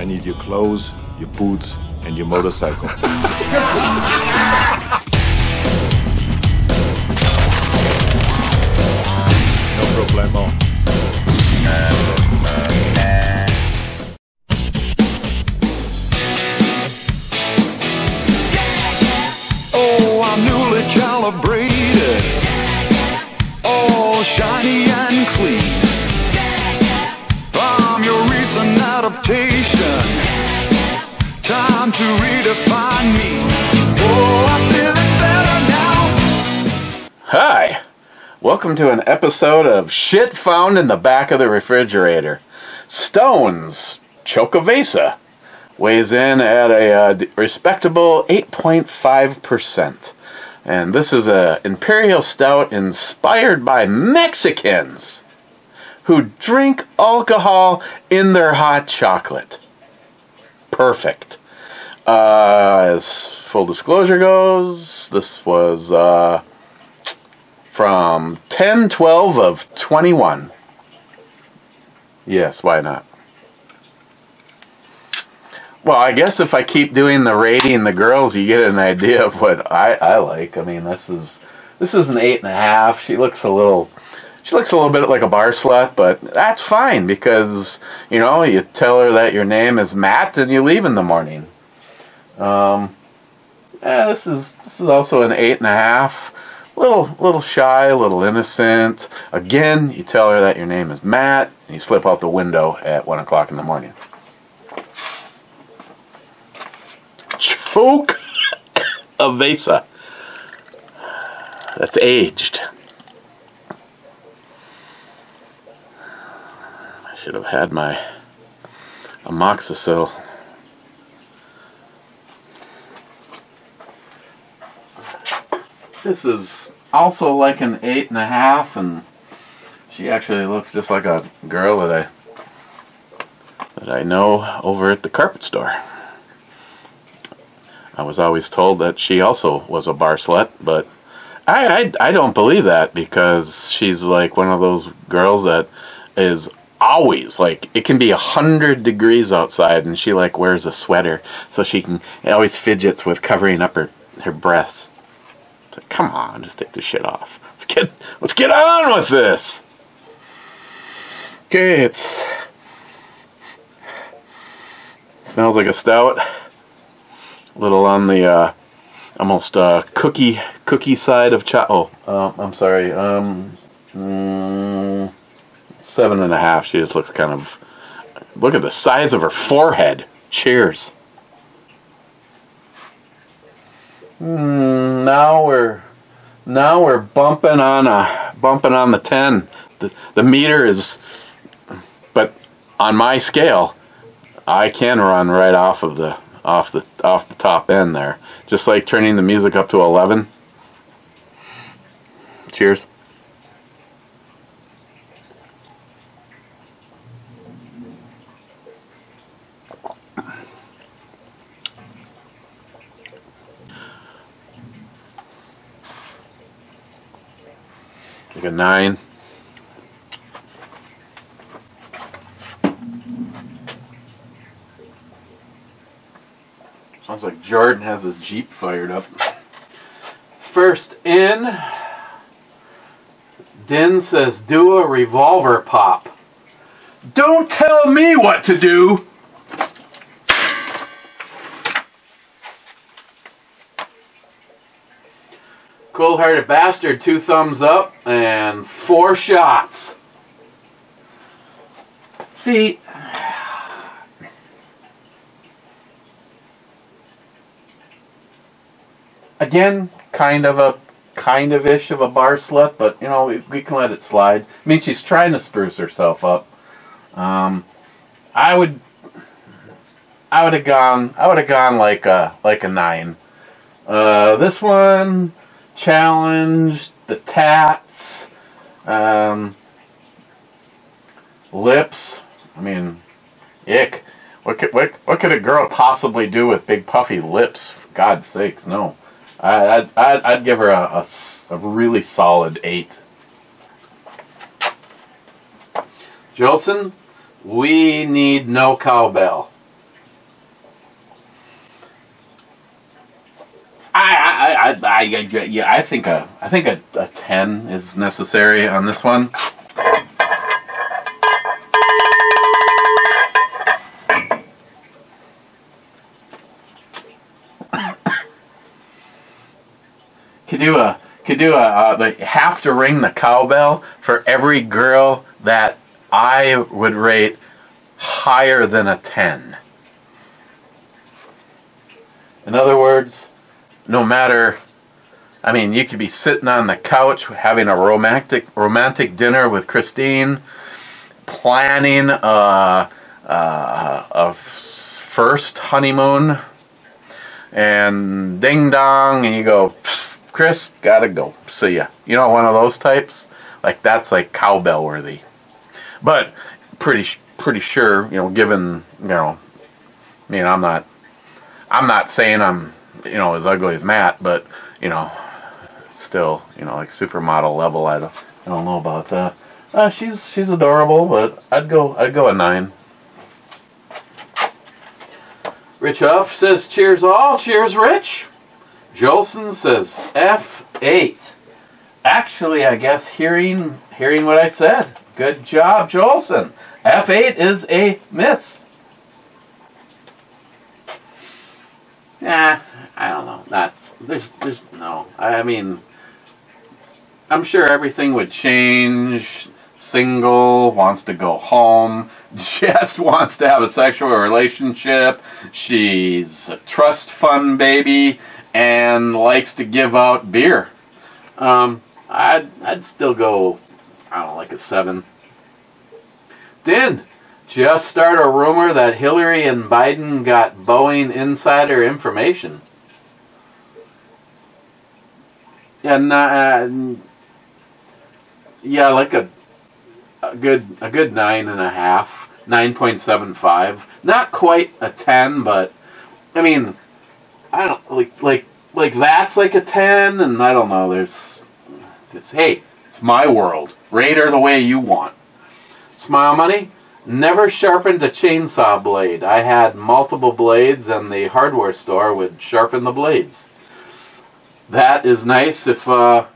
I need your clothes, your boots, and your motorcycle. No problemo. Oh, I'm newly calibrated. All shiny and clean. I'm your recent adaptation. Time to redefine me. Oh, I'm feeling better now. Hi, welcome to an episode of Shit Found in the Back of the Refrigerator. Stone's XoCoVEZA weighs in at a respectable 8.5%. And this is an imperial stout inspired by Mexicans who drink alcohol in their hot chocolate. Perfect. As full disclosure goes, this was from 10/12 of 21. Yes, why not? Well, I guess if I keep doing the rating the girls, you get an idea of what I like. I mean, this is an 8.5. She looks a little bit like a bar slut, but that's fine because you tell her that your name is Matt and you leave in the morning. This is also an 8.5. Little shy, a little innocent. Again, you tell her that your name is Matt and you slip out the window at 1 o'clock in the morning. XoCoVEZA. That's aged. I should have had my amoxicillin. This is also like an 8.5, and she actually looks just like a girl that I know over at the carpet store. I was always told that she also was a bar slut, but I don't believe that because she's like one of those girls that is always like, it can be 100 degrees outside and she like wears a sweater so she can always fidgets with covering up her breasts. So, come on, just take this shit off. Let's get on with this. Okay, it smells like a stout. A little on the almost cookie side of I'm sorry. 7.5. She just looks kind of. Look at the size of her forehead. Cheers. Now we're bumping on the 10. The meter is, but on my scale, I can run right off the top end there. Just like turning the music up to 11. Cheers. Like a 9. Sounds like Jordan has his Jeep fired up. First in, Din says, do a revolver pop. Don't tell me what to do! Cold-hearted bastard, 2 thumbs up and 4 shots. See, again, kind of-ish of a bar slut, but we can let it slide. I mean, she's trying to spruce herself up. I would have gone like a 9. This one challenged the tats, lips. I mean, ick. What could a girl possibly do with big puffy lips? For God's sakes, no. I'd give her a really solid 8. Jolson, we need no cowbell. I think a 10 is necessary on this one. Could do a like have to ring the cowbell for every girl that I would rate higher than a 10. In other words, no matter, I mean, you could be sitting on the couch having a romantic dinner with Christine, planning a first honeymoon, and ding dong, and you go, Chris, gotta go. See ya. You know, one of those types? Like, that's like cowbell worthy. But pretty sure, you know, given, you know, I mean, I'm not saying I'm, you know, as ugly as Matt, but, you know, still, you know, like supermodel level, I don't know about that. She's adorable, but I'd go a 9. Rich Huff says, cheers all. Cheers, Rich. Jolson says F8. Actually, I guess hearing what I said. Good job, Jolson. F8 is a miss. I don't know. Not there's no. I mean, I'm sure everything would change. Single, wants to go home, just wants to have a sexual relationship. She's a trust fund baby and likes to give out beer. I'd still go, I don't know, like a 7. Din, just start a rumor that Hillary and Biden got Boeing insider information. Yeah, like a good 9.5, 9.75. Not quite a 10, but I mean, I don't like that's like a 10, and I don't know. Hey, it's my world. Rate her the way you want. Smile Money. Never sharpened a chainsaw blade. I had multiple blades, and the hardware store would sharpen the blades. That is nice if you, I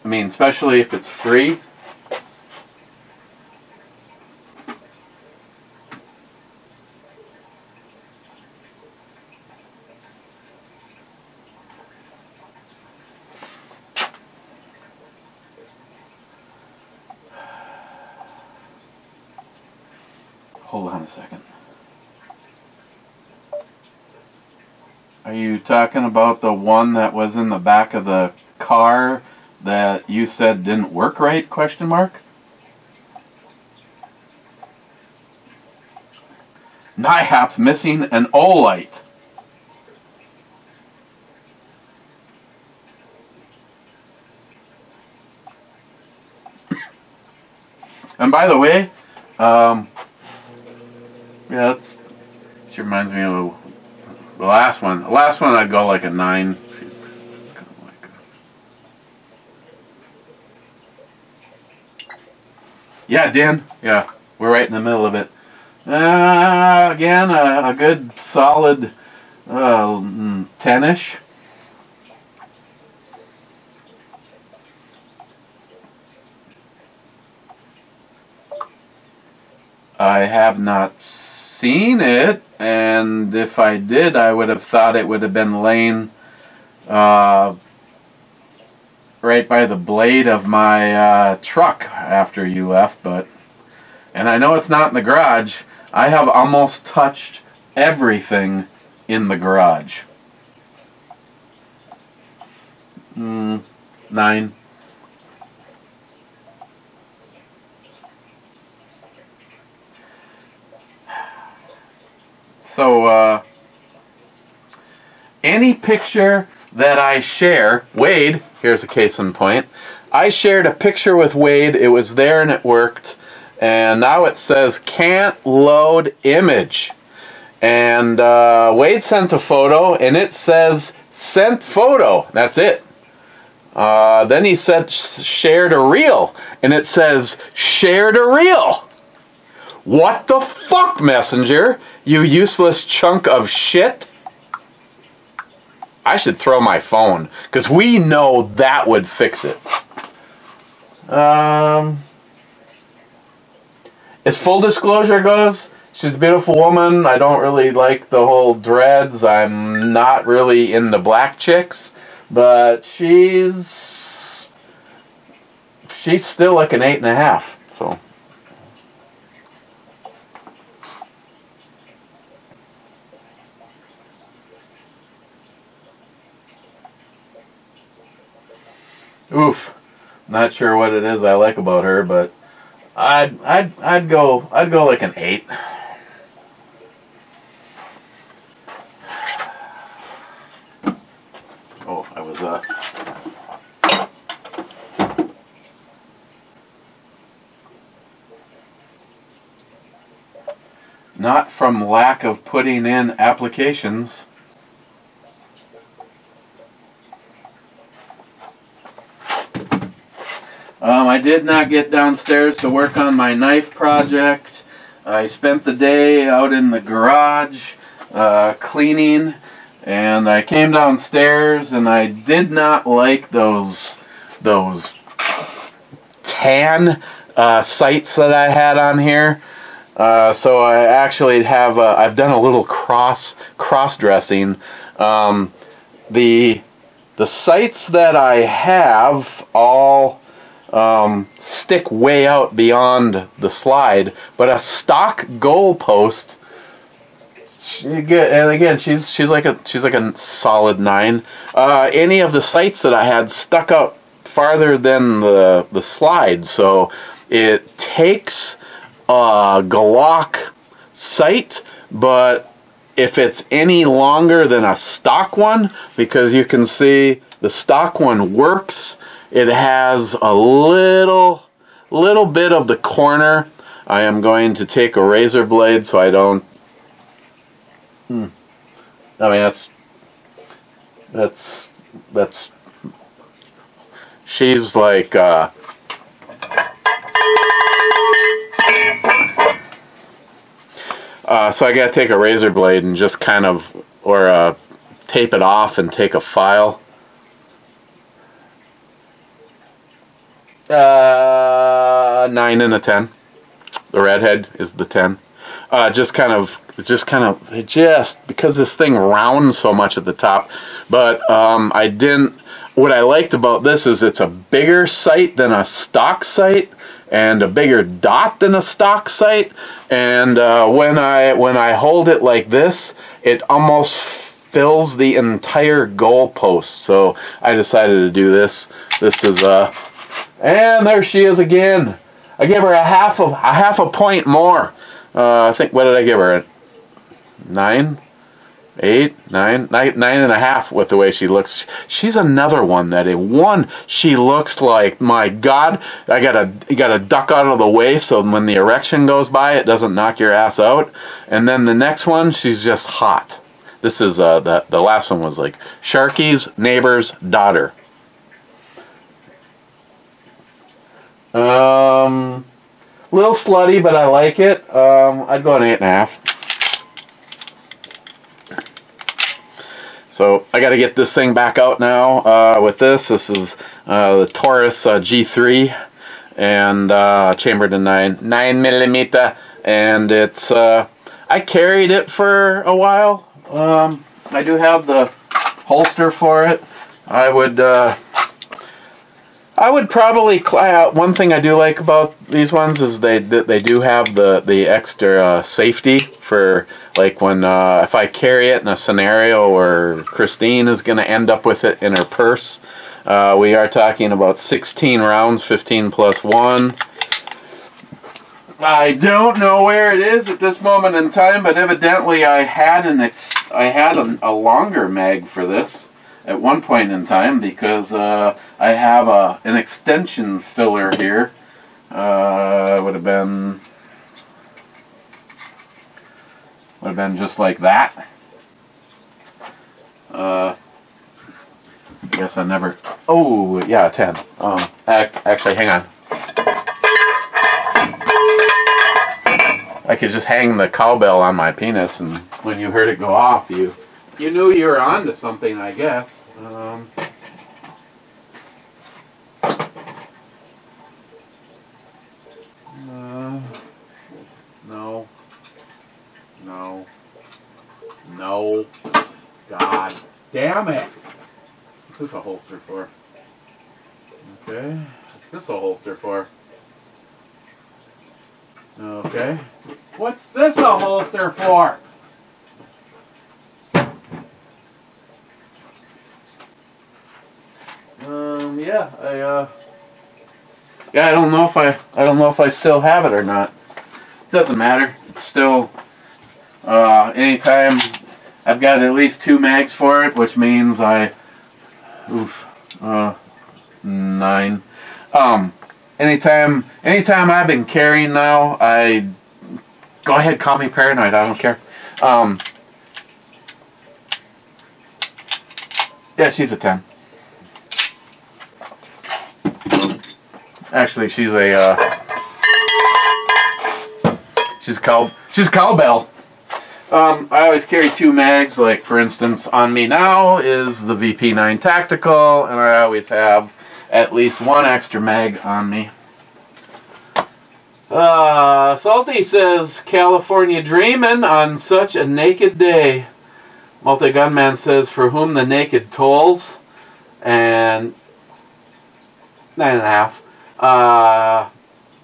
mean, especially if it's free. Hold on a second. Are you talking about the one that was in the back of the car that you said didn't work right? Question mark. NIHAP's missing an O-light. And by the way, yeah, this reminds me of the last one. The last one I'd go like a 9. Yeah, Dan. Yeah, we're right in the middle of it. Again, a good solid 10-ish. I have not seen it, and if I did, I would have thought it would have been laying right by the blade of my truck after you left, and I know it's not in the garage. I have almost touched everything in the garage. 9. So, any picture that I share, Wade, here's a case in point. I shared a picture with Wade, it was there and it worked, and now it says can't load image. And Wade sent a photo, and it says sent photo. That's it. Then he said shared a reel, and it says shared a reel. What the fuck, Messenger? You useless chunk of shit. I should throw my phone, because we know that would fix it. As full disclosure goes, she's a beautiful woman. I don't really like the whole dreads. I'm not really into black chicks, but she's still like an 8.5. So. Oof. Not sure what it is I like about her, but I'd go like an 8. Oh, I was not from lack of putting in applications. I did not get downstairs to work on my knife project. I spent the day out in the garage cleaning, and I came downstairs and I did not like those tan sights that I had on here. So I actually have I've done a little cross-dressing. The sights that I have all stick way out beyond the slide, but a stock goal post, and again she's like a solid 9. Any of the sights that I had stuck out farther than the slide, so it takes a Glock sight, but if it's any longer than a stock one, because you can see the stock one works, it has a little bit of the corner. I am going to take a razor blade so I don't. I mean, that's. She's like. So I gotta take a razor blade and just kind of, or tape it off and take a file. 9 and a 10. The redhead is the 10. Just because this thing rounds so much at the top. But what I liked about this is it's a bigger sight than a stock sight, and a bigger dot than a stock sight. And when I hold it like this, it almost fills the entire goal post. So I decided to do this. This is and there she is again. I gave her a half a point more. I think, what did I give her? 9, 8, 9 and a half with the way she looks. She's another one that she looks like, my God, you gotta duck out of the way so when the erection goes by, it doesn't knock your ass out. And then the next one, she's just hot. This is the last one was like Sharky's neighbor's daughter. Little slutty, but I like it. I'd go an 8.5. So I got to get this thing back out now. With this is the Taurus G3 and chambered in 9mm, and it's I carried it for a while. I do have the holster for it. I would probably, one thing I do like about these ones is they do have the extra safety for, like, when if I carry it in a scenario where Christine is going to end up with it in her purse. We are talking about 16 rounds, 15 plus 1. I don't know where it is at this moment in time, but evidently I had a longer mag for this at one point in time, because I have an extension filler here. It would have been just like that. I guess I never. Oh yeah, 10. Actually, hang on. I could just hang the cowbell on my penis, and when you heard it go off, You knew you were onto something, I guess. No. No. No. God damn it. What's this a holster for? Okay. What's this a holster for? Okay. What's this a holster for? Yeah, I don't know if I still have it or not. Doesn't matter. It's still anytime I've got at least 2 mags for it, which means 9. Anytime I've been carrying now, I go ahead, call me paranoid, I don't care. Yeah, she's a 10. Actually, she's a she's cowbell. I always carry 2 mags. Like for instance, on me now is the VP9 Tactical, and I always have at least 1 extra mag on me. Salty says California dreamin' on such a naked day. Multi-Gunman says for whom the naked tolls, and 9.5.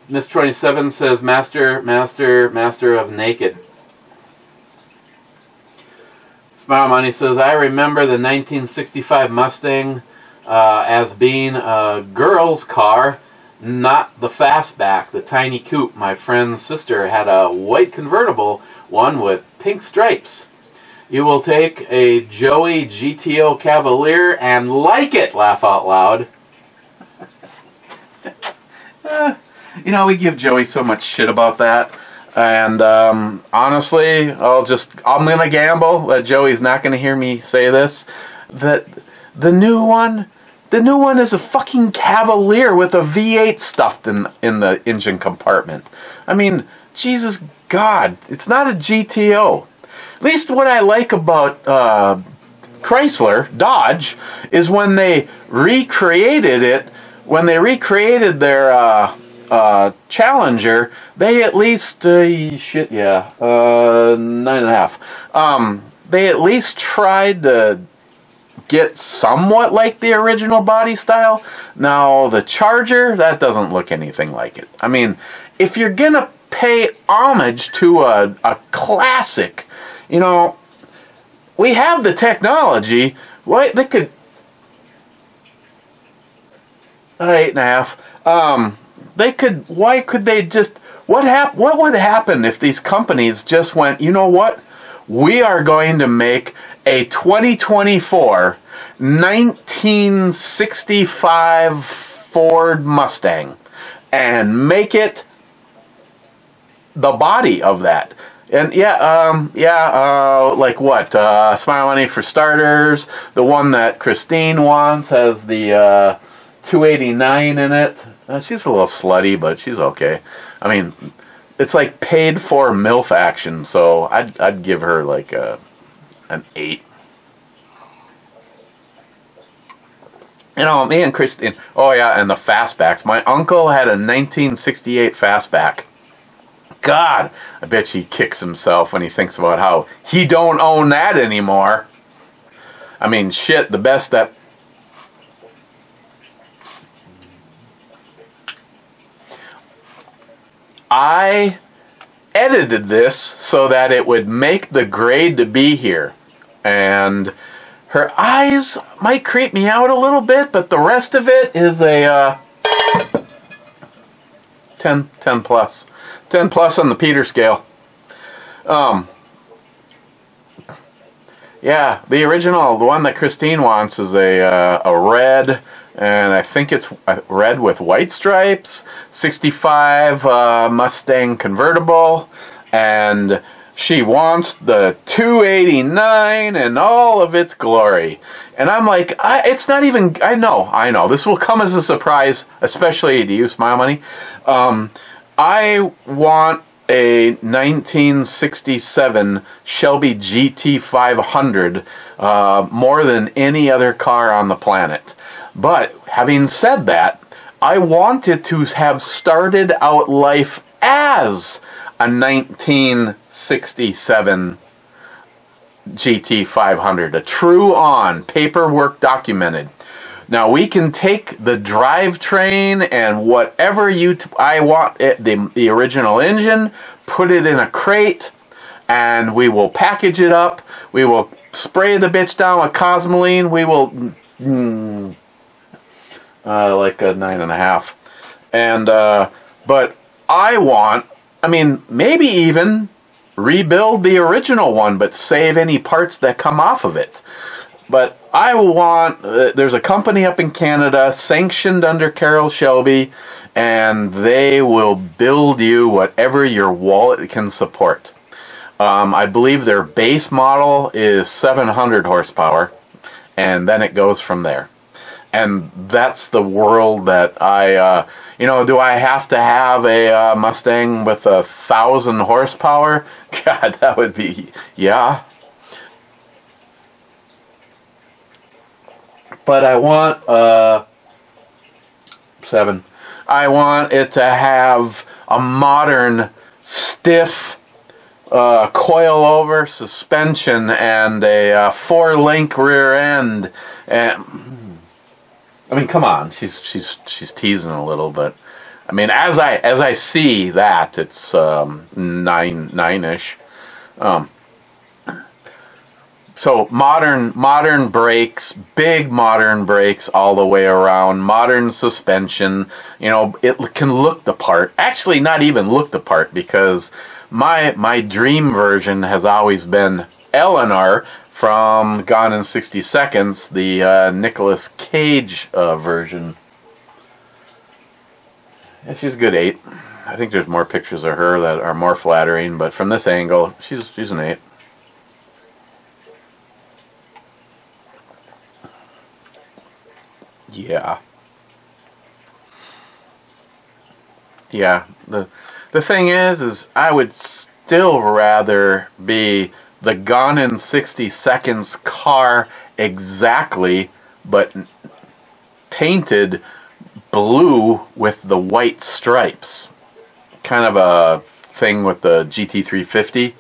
Miss 27 says master of naked. Smile Money says I remember the 1965 Mustang as being a girl's car, not the fastback, the tiny coupe. My friend's sister had a white convertible, one with pink stripes. You will take a Joey GTO Cavalier and like it, laugh out loud. You know, we give Joey so much shit about that, and honestly, I'm gonna gamble that Joey's not gonna hear me say this, that the new one is a fucking Cavalier with a V8 stuffed in the engine compartment. I mean, Jesus God, it's not a GTO. At least what I like about Chrysler, Dodge, is when they recreated it. When they recreated their Challenger, they at least 9.5. They at least tried to get somewhat like the original body style. Now the Charger, that doesn't look anything like it. I mean, if you're gonna pay homage to a classic, you know, we have the technology. Why they could 8.5. Why could they just? What would happen if these companies just went? You know what? We are going to make a 2024 1965 Ford Mustang and make it the body of that. And like what? Smile Money for starters. The one that Christine wants has the 289 in it. She's a little slutty, but she's okay. I mean, it's like paid for MILF action, so I'd give her like an 8. You know, me and Christine. Oh yeah, and the fastbacks. My uncle had a 1968 fastback. God, I bet he kicks himself when he thinks about how he don't own that anymore. I mean, shit, the best that. I edited this so that it would make the grade to be here. And her eyes might creep me out a little bit, but the rest of it is a 10 plus. 10 plus on the Peter scale. Yeah, the original, the one that Christine wants is a red, and I think it's red with white stripes, 65 Mustang convertible, and she wants the 289 and all of its glory. And I'm like, it's not even, I know, this will come as a surprise, especially to you, Smile Money. I want a 1967 Shelby GT500 more than any other car on the planet. But having said that, I wanted to have started out life as a 1967 GT500, a true on, paperwork documented. Now we can take the drivetrain and whatever I want, the original engine, put it in a crate, and we will package it up. We will spray the bitch down with Cosmoline. We will like a 9.5, and but I mean, maybe even rebuild the original one, but save any parts that come off of it. But I want, there's a company up in Canada sanctioned under Carroll Shelby, and they will build you whatever your wallet can support. I believe their base model is 700 horsepower, and then it goes from there. And that's the world that I, do I have to have a Mustang with 1,000 horsepower? God, that would be, yeah. But I want, 7. I want it to have a modern, stiff, coil-over suspension and a 4-link rear end. And I mean, come on, she's teasing a little, but I mean, as I see that, it's 9-ish. So modern brakes, big modern brakes all the way around, modern suspension. It can look the part. Actually, not even look the part, because my dream version has always been Eleanor from Gone in 60 Seconds, the Nicolas Cage version. Yeah, she's a good 8. I think there's more pictures of her that are more flattering, but from this angle, she's an 8. Yeah. Yeah. The thing is I would still rather be the Gone in 60 Seconds car exactly, but painted blue with the white stripes. Kind of a thing with the GT350.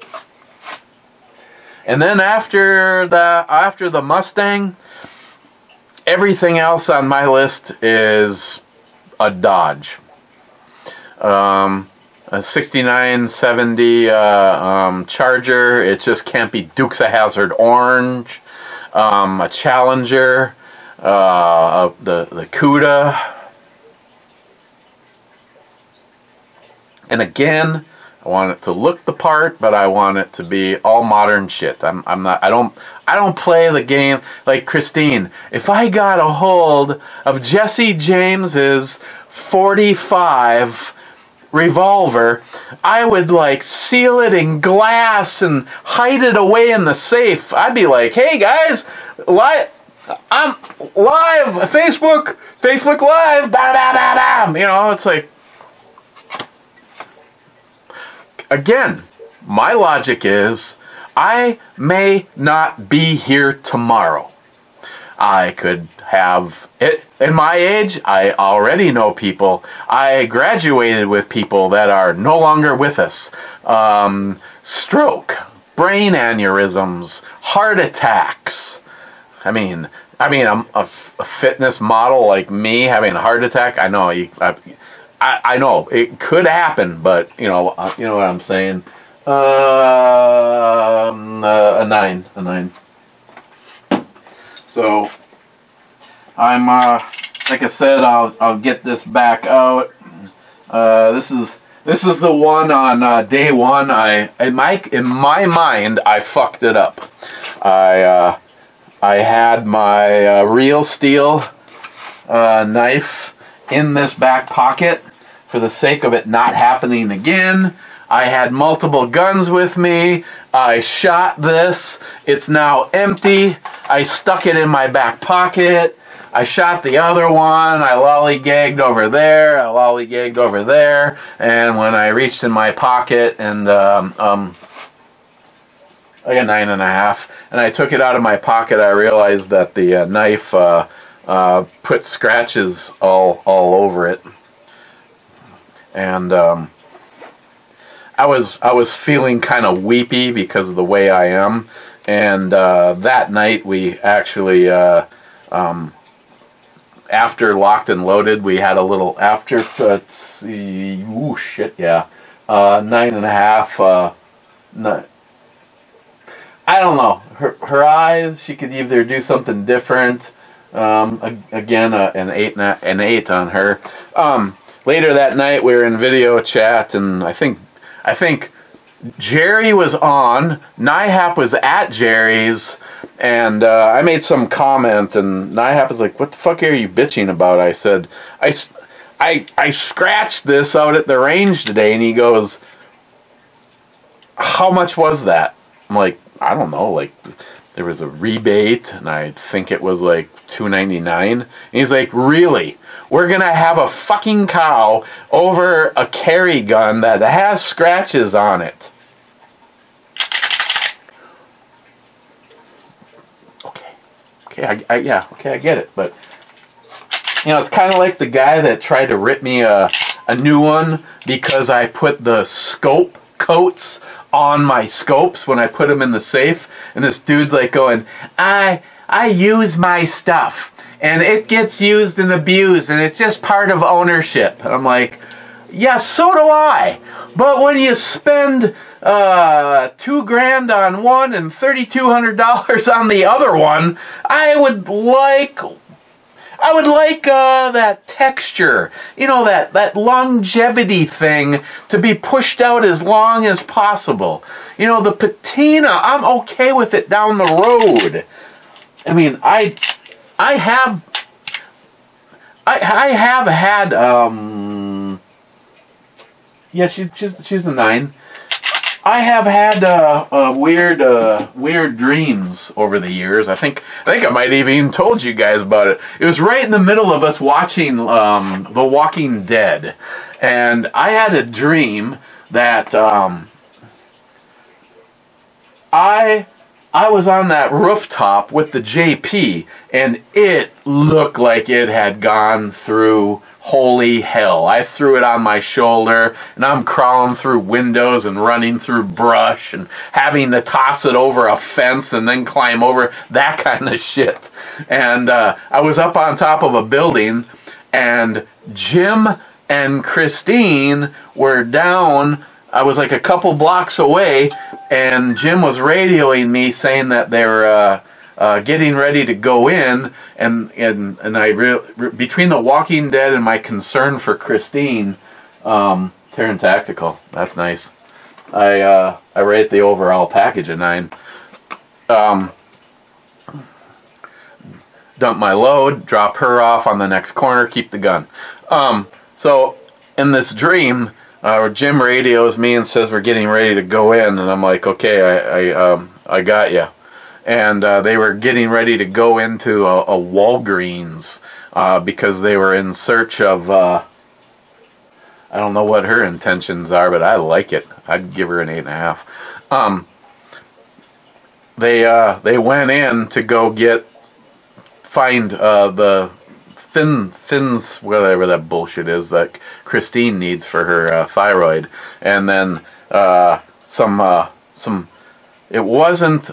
And then after the Mustang, everything else on my list is a Dodge. A 69, 70 Charger. It just can't be Dukes of Hazzard orange. A Challenger. The Cuda. And again, I want it to look the part, but I want it to be all modern shit. I don't play the game like Christine. If I got a hold of Jesse James's 45 revolver, I would like seal it in glass and hide it away in the safe. I'd be like, hey guys, I'm live, Facebook Live, bam, bam, bam, bam. It's like, again, my logic is I may not be here tomorrow. I could have it. In my age, I already know people. I graduated with people that are no longer with us. Stroke, brain aneurysms, heart attacks. I mean, I'm a fitness model like me having a heart attack. I know I know it could happen, but you know what I'm saying. A 9. So I'm like I said, I'll get this back out. This is the one on day 1. In my mind I fucked it up. I had my real steel knife in this back pocket for the sake of it not happening again. I had multiple guns with me. I shot this. It's now empty. I stuck it in my back pocket. I shot the other one, I lollygagged over there, I lollygagged over there, and when I reached in my pocket and I got 9.5, and I took it out of my pocket, I realized that the knife put scratches all over it, and I was feeling kind of weepy because of the way I am, and that night we actually after Locked and Loaded, we had a little after. Let's see, ooh shit, yeah, 9.5. I don't know. Her eyes, she could either do something different. Again, an 8 on her. Later that night, we were in video chat, and I think Jerry was on. Nihap was at Jerry's, and I made some comment, and Nihap was like, "What the fuck are you bitching about?" I said, I scratched this out at the range today," and he goes, "How much was that?" I'm like, I don't know, like, there was a rebate, and I think it was like $2.99. And he's like, "Really? We're gonna have a fucking cow over a carry gun that has scratches on it?" Okay, I get it, but it's kind of like the guy that tried to rip me a new one because I put the scope coats on my scopes when I put them in the safe, and this dude's like going, I use my stuff, and it gets used and abused, and it's just part of ownership. And I'm like, yeah, so do I. But when you spend $2,000 on one and $3,200 on the other one, I would like that texture, that longevity thing to be pushed out as long as possible. The patina, I'm okay with it down the road. I mean, I have had, yeah, she's a 9. I have had weird dreams over the years. I think I might have even told you guys about it. It was right in the middle of us watching The Walking Dead, and I had a dream that I was on that rooftop with the JP, and it looked like it had gone through holy hell. I threw it on my shoulder, and I'm crawling through windows and running through brush and having to toss it over a fence and then climb over, that kind of shit. And I was up on top of a building, and Jim and Christine were down. I was like a couple blocks away, and Jim was radioing me saying that they were getting ready to go in, and between The Walking Dead and my concern for Christine, Terran Tactical, that's nice. I rate the overall package a 9. Dump my load, drop her off on the next corner, keep the gun. So in this dream, Jim radios me and says we're getting ready to go in, and I'm like, okay, I got you. And they were getting ready to go into a Walgreens because they were in search of, I don't know what her intentions are, but I like it. I'd give her an 8.5. They went in to go find the thins, whatever that bullshit is that Christine needs for her thyroid, and then some. It wasn't.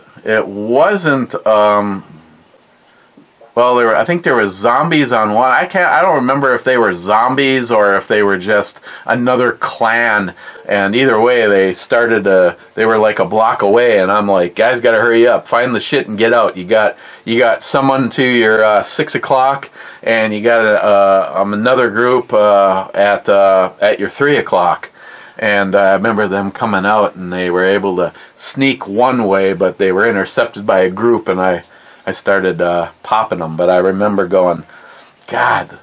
Well, I think there was zombies on one. I don't remember if they were zombies or if they were just another clan. And either way, they were like a block away, and I'm like, guys, gotta hurry up, find the shit and get out. You got someone to your 6 o'clock, and you got another group at your 3 o'clock. And I remember them coming out, and they were able to sneak one way, but they were intercepted by a group, and I started popping them. But I remember going, God,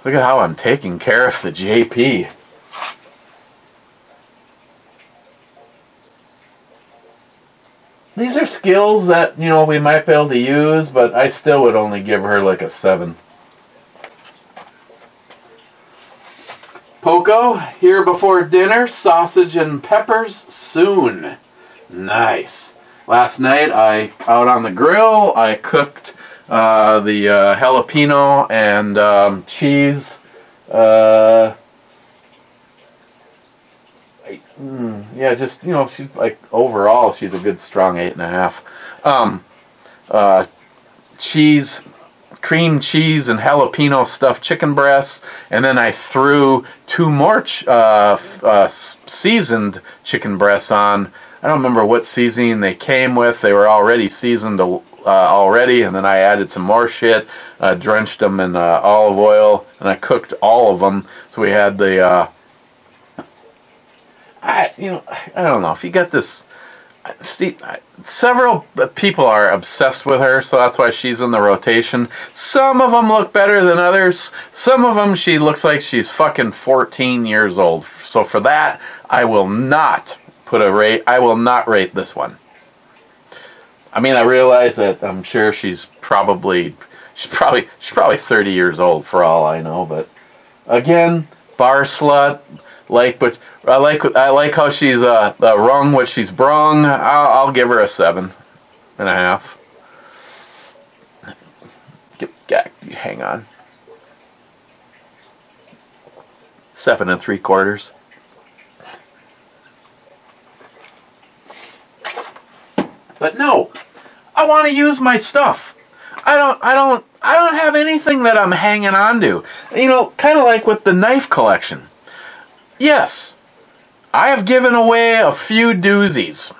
look at how I'm taking care of the JP. These are skills that, we might be able to use, but I still would only give her like a 7. Poco, here before dinner, sausage and peppers soon. Nice. Last night, out on the grill, I cooked the jalapeno and cheese. Yeah, just, you know, she's like, overall, she's a good strong 8.5. Cheese, cream cheese and jalapeno stuffed chicken breasts, and then I threw 2 more seasoned chicken breasts on. I don't remember what seasoning they came with. They were already seasoned already, and then I added some more shit, drenched them in olive oil, and I cooked all of them. So we had the, I don't know if you get this. See, several people are obsessed with her, so that's why she's in the rotation. Some of them look better than others. Some of them, she looks like she's fucking 14 years old. So for that, I will not put a rate. I will not rate this one. I mean, I realize that I'm sure she's probably 30 years old for all I know. But again, bar slut. But I like how she's rung what she's brung. I'll give her a 7.5. Hang on. 7 3/4. But no, I want to use my stuff. I don't have anything that I'm hanging on to. You know, kind of like with the knife collection. Yes, I have given away a few doozies.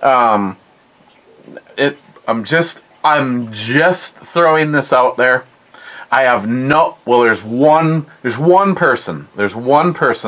I'm just throwing this out there. I have there's one person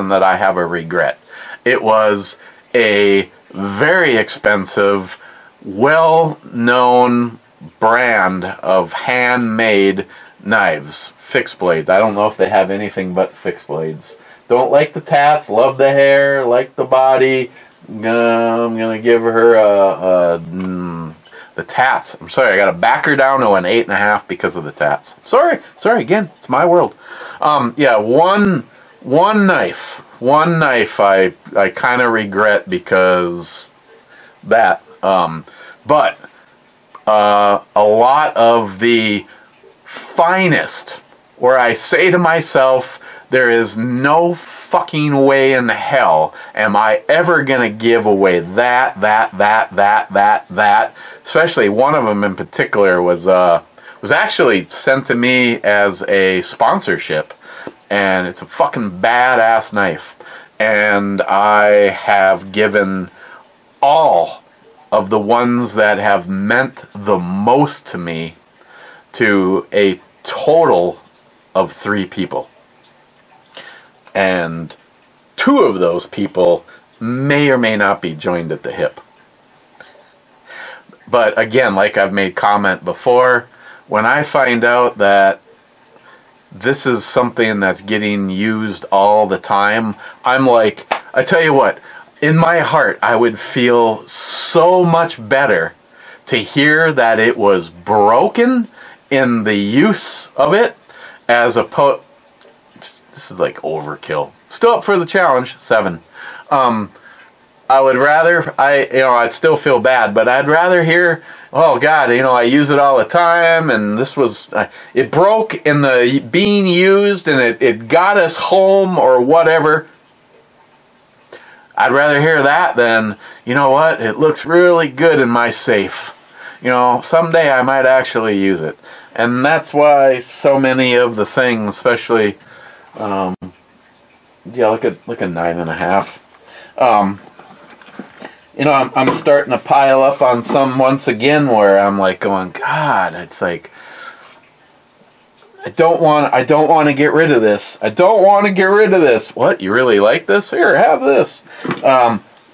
that I have a regret. It was a very expensive, well-known brand of handmade knives, fixed blades. I don't know if they have anything but fixed blades. Don't like the tats, love the hair, like the body. I'm gonna give her the tats. I'm sorry, I gotta back her down to an 8.5 because of the tats. Sorry again, it's my world. Yeah, one knife I kind of regret because that. But a lot of the finest, where I say to myself, there is no fucking way in hell am I ever gonna give away that. Especially one of them in particular was actually sent to me as a sponsorship, and it's a fucking badass knife. And I have given all of the ones that have meant the most to me to a total of 3 people. And 2 of those people may or may not be joined at the hip. But again, like I've made comment before, when I find out that this is something that's getting used all the time, I'm like, I tell you what, in my heart, I would feel so much better to hear that it was broken in the use of it, as opposed. This is like overkill. Still up for the challenge, 7. I would rather, I'd still feel bad, but I'd rather hear, oh God, I use it all the time, and this was, it broke in the being used, and it got us home, or whatever. I'd rather hear that than, you know what, it looks really good in my safe. Someday I might actually use it. And that's why so many of the things, especially, yeah, look at 9.5. I'm starting to pile up on some once again where I'm like going, God, it's like, I don't want to get rid of this. I don't want to get rid of this. What? You really like this? Here, have this.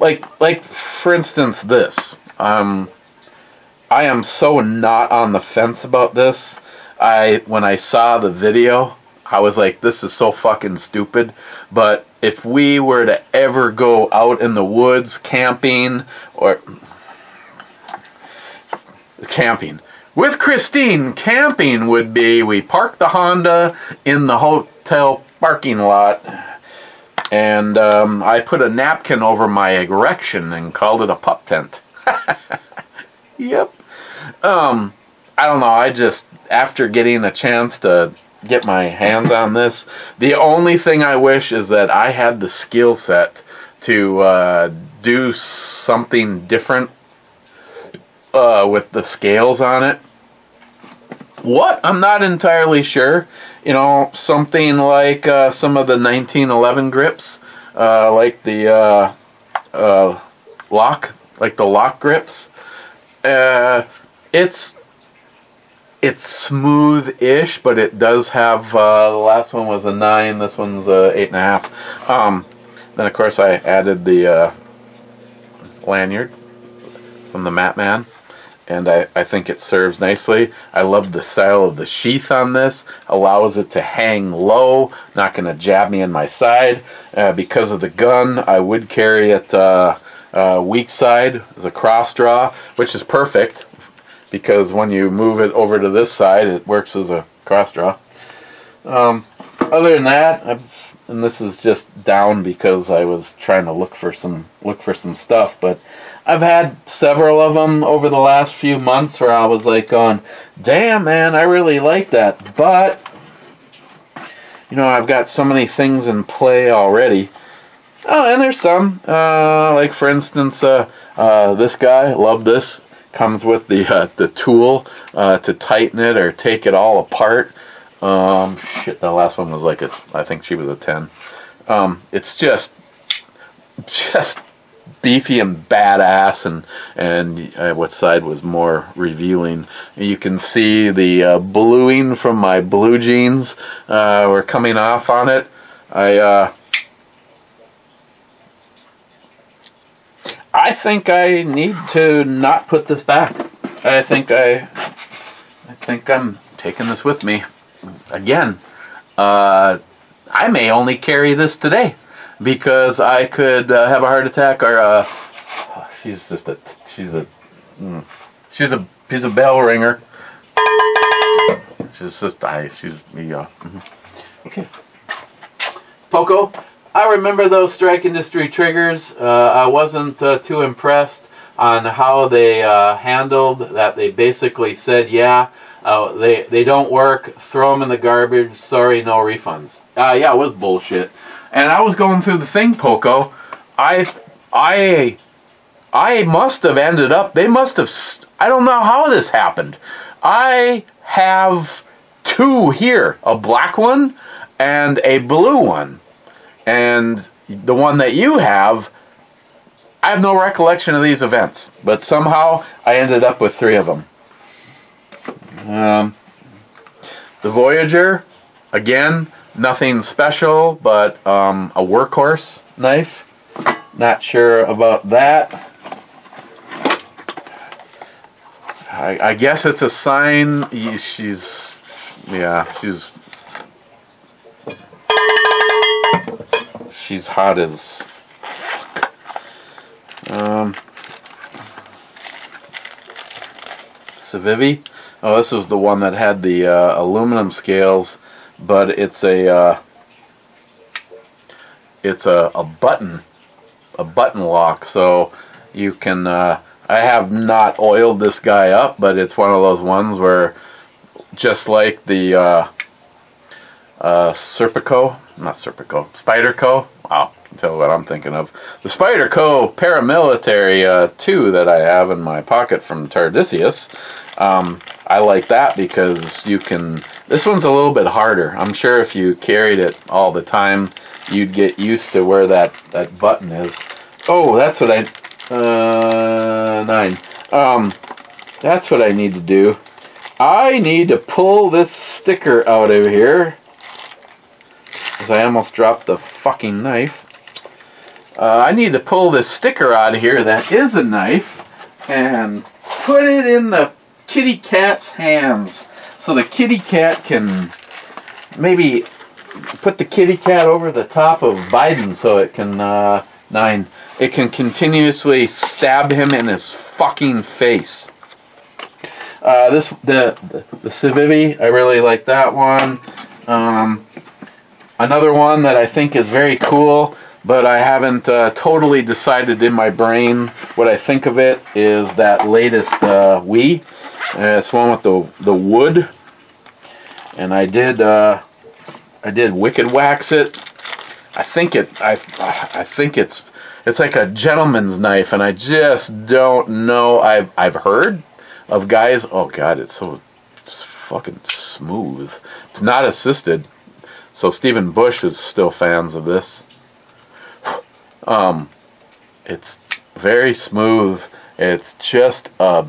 Like for instance, this. I am so not on the fence about this. When I saw the video, I was like, this is so fucking stupid. But if we were to ever go out in the woods camping with Christine, camping would be, we park the Honda in the hotel parking lot, And I put a napkin over my erection and called it a pup tent. Yep. I don't know. I just, after getting a chance to get my hands on this, the only thing I wish is that I had the skill set to do something different with the scales on it. What? I'm not entirely sure. You know, something like some of the 1911 grips, like the lock grips. It's smooth-ish, but it does have, the last one was a 9, this one's a 8.5. Then, of course, I added the lanyard from the Mat Man, and I think it serves nicely. I love the style of the sheath on this. Allows it to hang low, not going to jab me in my side. Because of the gun, I would carry it weak side as a cross draw, which is perfect, because when you move it over to this side, it works as a cross draw. Other than that, and this is just down because I was trying to look for some stuff, but I've had several of them over the last few months where I was like going, damn man, I really like that, but you know, I've got so many things in play already. Oh, and there's some, like for instance, this guy, love this, comes with the tool to tighten it or take it all apart. Shit, the last one was like I think she was a 10. It's just beefy and badass, and what side was more revealing. You can see the bluing from my blue jeans were coming off on it. I think I need to not put this back. I think I'm taking this with me. Again, I may only carry this today because I could have a heart attack, or she's a bell ringer. Okay. Poco, I remember those Strike Industry triggers. I wasn't too impressed on how they handled that. They basically said, yeah, they don't work, throw them in the garbage, sorry, no refunds. Yeah, it was bullshit. And I was going through the thing, Poco. I must have ended up, they must have, I don't know how this happened. I have two here, a black one and a blue one. And the one that you have, I have no recollection of these events, but somehow I ended up with three of them. The Voyager, again, nothing special, but a workhorse knife. Not sure about that. I guess it's a sign she's hot as Civivi. Oh, this was the one that had the aluminum scales, but it's a button lock, so you can. I have not oiled this guy up, but it's one of those ones where, just like the Spyderco. Wow, I can tell what I'm thinking of. The Spyderco Paramilitary 2 that I have in my pocket from Tardisius. I like that because you can. This one's a little bit harder. I'm sure if you carried it all the time, you'd get used to where that button is. Oh, that's what I. 9. That's what I need to do. I need to pull this sticker out of here, because I almost dropped the fucking knife. I need to pull this sticker out of here that is a knife and put it in the kitty cat's hands, so the kitty cat can maybe put the kitty cat over the top of Biden so it can 9. It can continuously stab him in his fucking face. The Civivi, I really like that one. Another one that I think is very cool, but I haven't totally decided in my brain what I think of it, is that latest Wii. It's one with the wood, and I did wicked wax it. I think it's like a gentleman's knife, and I just don't know. I've heard of guys. Oh God, it's fucking smooth. It's not assisted, so Stephen Bush is still fans of this. It's very smooth. It's just a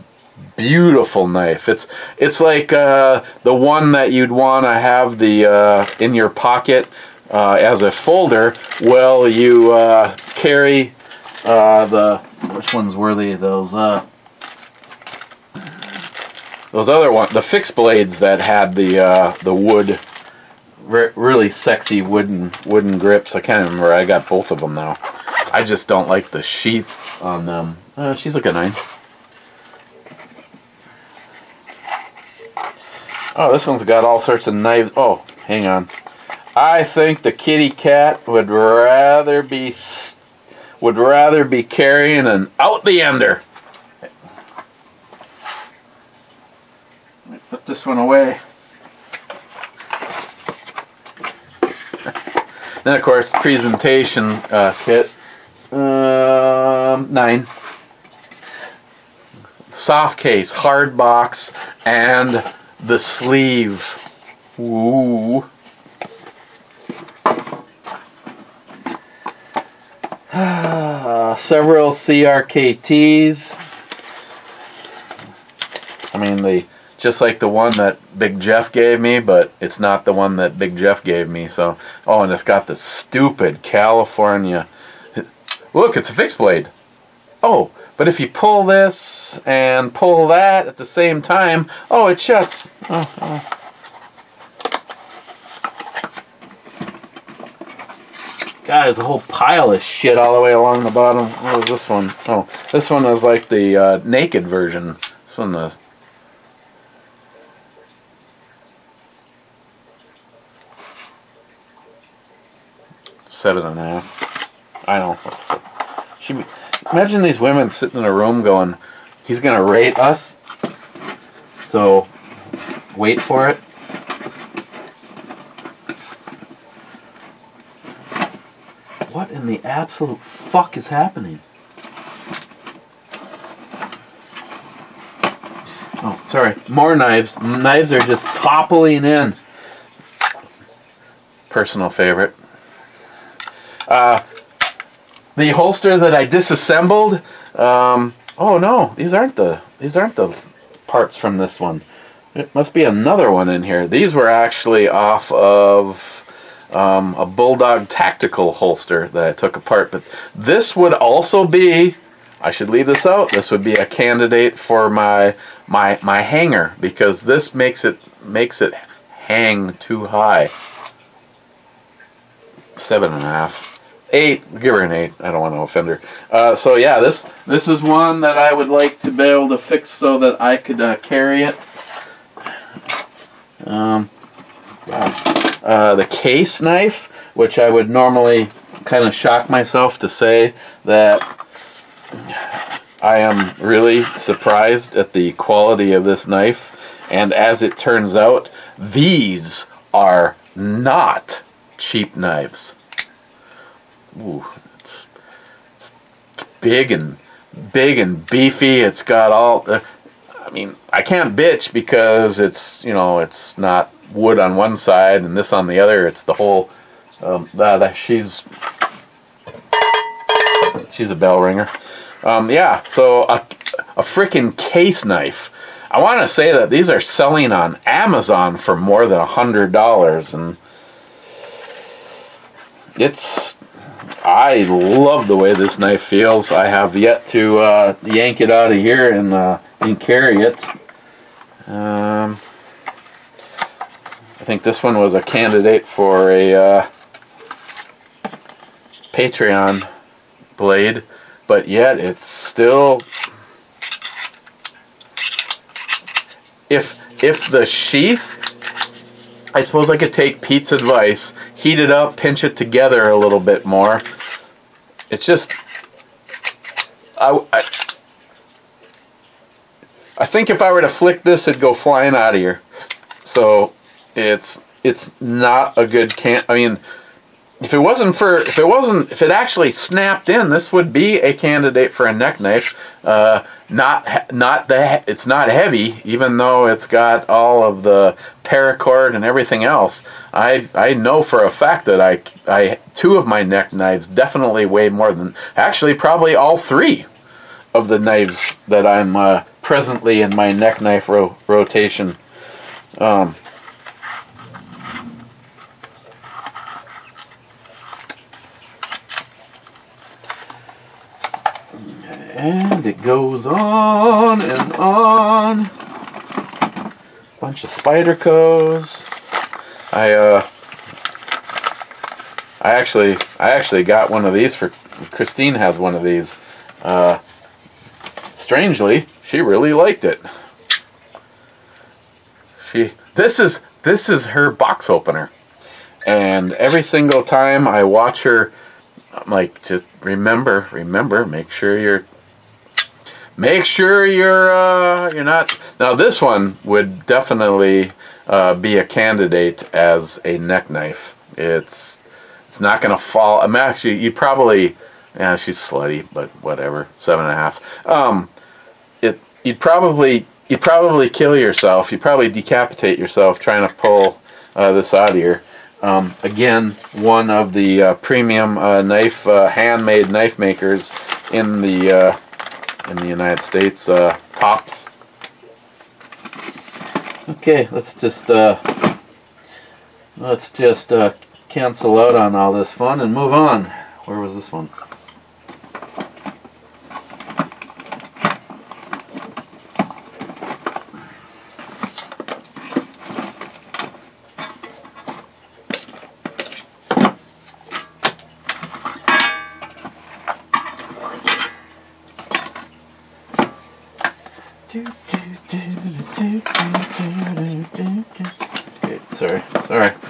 beautiful knife. It's like the one that you'd want to have in your pocket as a folder. Well, you carry which ones were they? Those other ones, the fixed blades that had the wood, really sexy wooden grips. I can't remember. I got both of them now. I just don't like the sheath on them. She's looking nice. Oh, this one's got all sorts of knives. Oh, hang on. I think the kitty cat would rather be carrying an out the ender. Let me put this one away. Then, of course, presentation kit. 9. Soft case, hard box, and the sleeve. Ooh. Several CRKTs. I mean, just like the one that Big Jeff gave me, but it's not the one that Big Jeff gave me. So, oh, and it's got the stupid California. Look, it's a fixed blade. Oh, but if you pull this and pull that at the same time, oh, it shuts. Oh. God, there's a whole pile of shit all the way along the bottom. What was this one? Oh, this one was like the naked version. This one, 7.5. I know. Imagine these women sitting in a room going, he's going to rate us, so wait for it. What in the absolute fuck is happening? Oh, sorry. More knives. Knives are just toppling in. Personal favorite. The holster that I disassembled. Oh no, these aren't the parts from this one. It must be another one in here. These were actually off of a Bulldog tactical holster that I took apart. But this would also be, I should leave this out, this would be a candidate for my hanger, because this makes it hang too high. 7.5. 8, give her an 8. I don't want to offend her. So yeah, this is one that I would like to be able to fix so that I could carry it. The case knife, which I would normally kind of shock myself to say that I am really surprised at the quality of this knife. And as it turns out, these are not cheap knives. Ooh, it's big and beefy. It's got all. I mean, I can't bitch because it's not wood on one side and this on the other. It's the whole. She's a bell ringer. Yeah. So a freaking case knife. I want to say that these are selling on Amazon for more than $100, and I love the way this knife feels. I have yet to yank it out of here and carry it. I think this one was a candidate for a Patreon blade, but yet it's still. If the sheath I suppose I could take Pete's advice, heat it up, pinch it together a little bit more. It's just, I think if I were to flick this, it'd go flying out of here. So it's not a good can. I mean, if it actually snapped in, this would be a candidate for a neck knife. It's not heavy, even though it's got all of the paracord and everything else. I know for a fact that I 2 of my neck knives definitely weigh more than, actually probably all 3 of the knives that I'm presently in my neck knife rotation. And it goes on and on. Bunch of Spydercos. I actually got one of these for Christine. Has one of these. Strangely, she really liked it. This is her box opener, and every single time I watch her, I'm like, just remember, make sure you're not. Now this one would definitely be a candidate as a neck knife. It's not gonna fall. I'm actually, you'd probably, yeah, she's slutty, but whatever, 7.5. You'd probably kill yourself. You'd probably decapitate yourself trying to pull this out of here. Again, one of the premium handmade knife makers in the United States, Tops. Okay, let's just cancel out on all this fun and move on. Where was this one? Okay,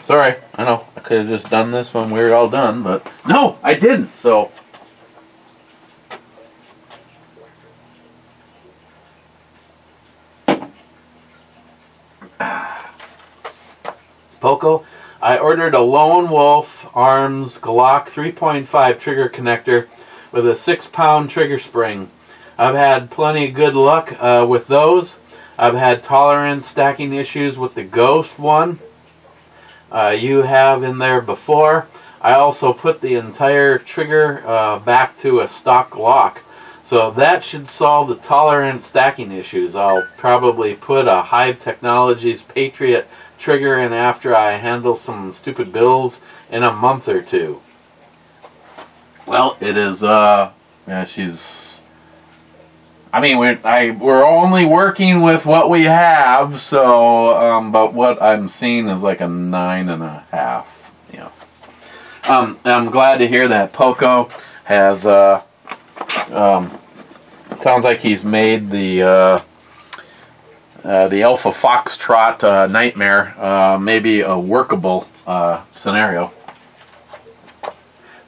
sorry. I know I could have just done this when we were all done, but no, I didn't. So Poco, I ordered a Lone Wolf Arms Glock 3.5 trigger connector with a 6-pound trigger spring. I've had plenty of good luck with those. I've had tolerance stacking issues with the Ghost one. You have in there before. I also put the entire trigger back to a stock lock. So that should solve the tolerance stacking issues. I'll probably put a Hive Technologies Patriot trigger in after I handle some stupid bills in a month or 2. Well, it is, yeah, she's... I mean, we're only working with what we have, so, but what I'm seeing is like a 9.5. Yes. I'm glad to hear that Poco has, sounds like he's made the Alpha Foxtrot Nightmare maybe a workable scenario.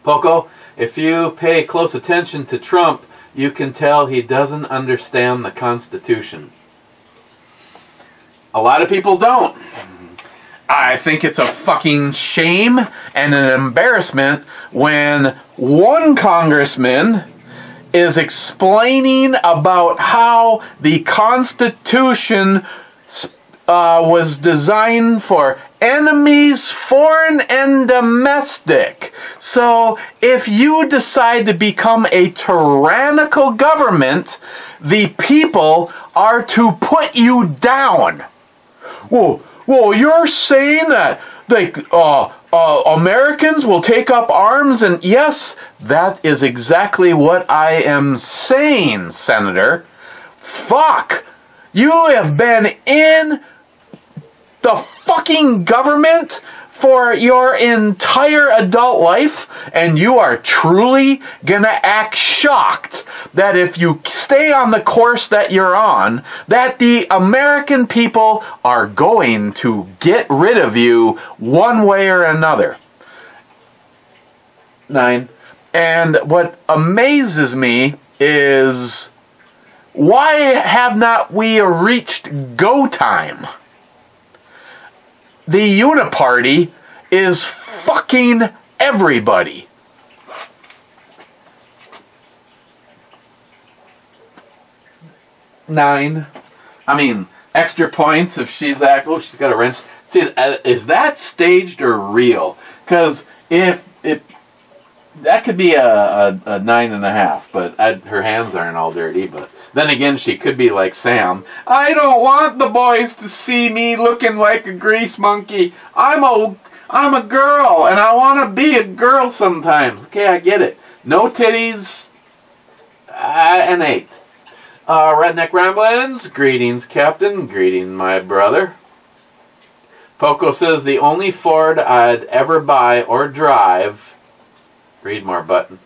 Poco, if you pay close attention to Trump, you can tell he doesn't understand the Constitution. A lot of people don't. I think it's a fucking shame and an embarrassment when one congressman is explaining about how the Constitution was designed for enemies, foreign and domestic. So if you decide to become a tyrannical government, the people are to put you down. Well, you're saying that like Americans will take up arms, and yes, that is exactly what I am saying, Senator. Fuck! You have been in the fucking government for your entire adult life, and you are truly gonna act shocked that if you stay on the course that you're on, that the American people are going to get rid of you one way or another. 9. And what amazes me is, why have not we reached go time? The Uniparty is fucking everybody. Nine. I mean, extra points if she's oh, she's got a wrench. See, is that staged or real? Because if that could be a 9.5, but her hands aren't all dirty. But then again, she could be like Sam. I don't want the boys to see me looking like a grease monkey. I'm a girl, and I want to be a girl sometimes. Okay, I get it. No titties. An 8. Redneck Ramblings. Greetings, Captain. Greeting, my brother. Poco says the only Ford I'd ever buy or drive. Read more button.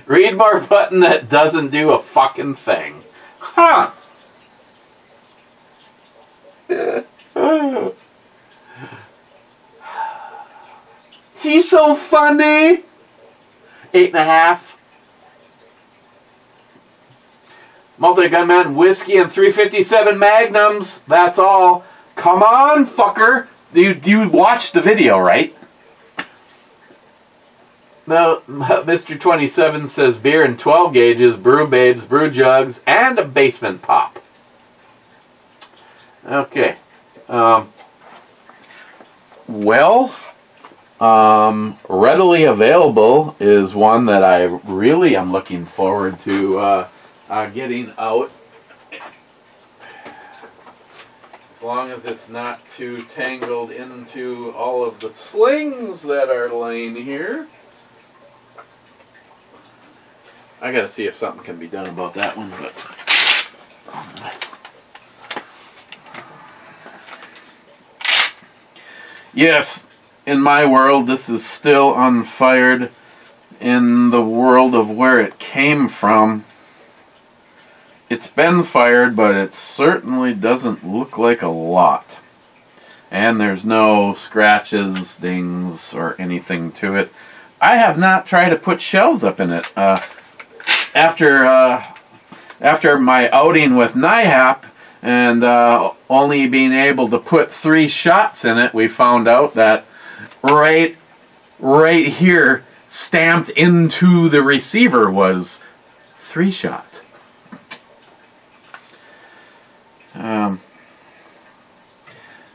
Read more button that doesn't do a fucking thing. Huh. He's so funny. 8.5. Multi-gunman, whiskey, and 357 Magnums. That's all. Come on, fucker. You watched the video, right? No, Mr. 27 says beer in 12 gauges, brew babes, brew jugs, and a basement pop. Okay. Readily available is one that I really am looking forward to getting out. As long as it's not too tangled into all of the slings that are laying here. I gotta see if something can be done about that one, but yes, in my world, this is still unfired. In the world of where it came from, it's been fired, but it certainly doesn't look like a lot. And there's no scratches, dings, or anything to it. I have not tried to put shells up in it. After my outing with NIHAP and only being able to put 3 shots in it, we found out that right here, stamped into the receiver, was 3 shot.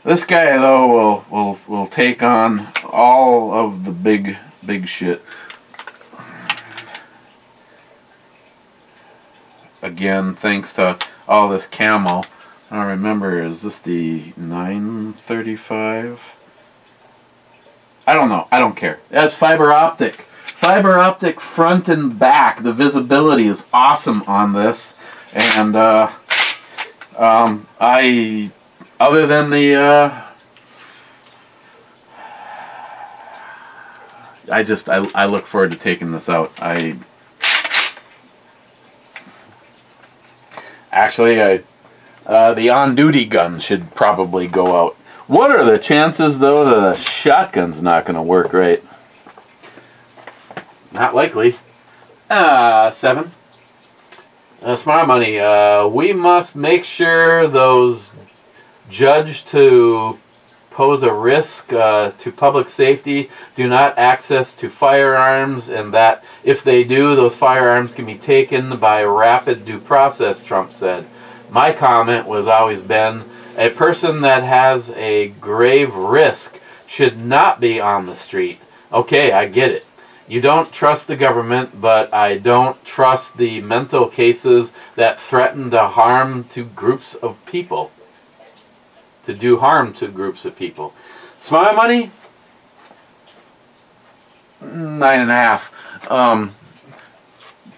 This guy though will take on all of the big shit. Again, thanks to all this camo. I don't remember, is this the 935? I don't know. I don't care. That's fiber optic. Fiber optic front and back. The visibility is awesome on this. And other than the I look forward to taking this out. Actually, the on-duty gun should probably go out. What are the chances, though, that a shotgun's not going to work right? Not likely. 7. Smart money. We must make sure those judged to pose a risk to public safety do not access to firearms, and that if they do, those firearms can be taken by rapid due process, Trump said. My comment was always been, a person that has a grave risk should not be on the street. Okay, I get it. You don't trust the government, but I don't trust the mental cases that threaten to harm to groups of people. To do harm to groups of people. Smile money? 9.5.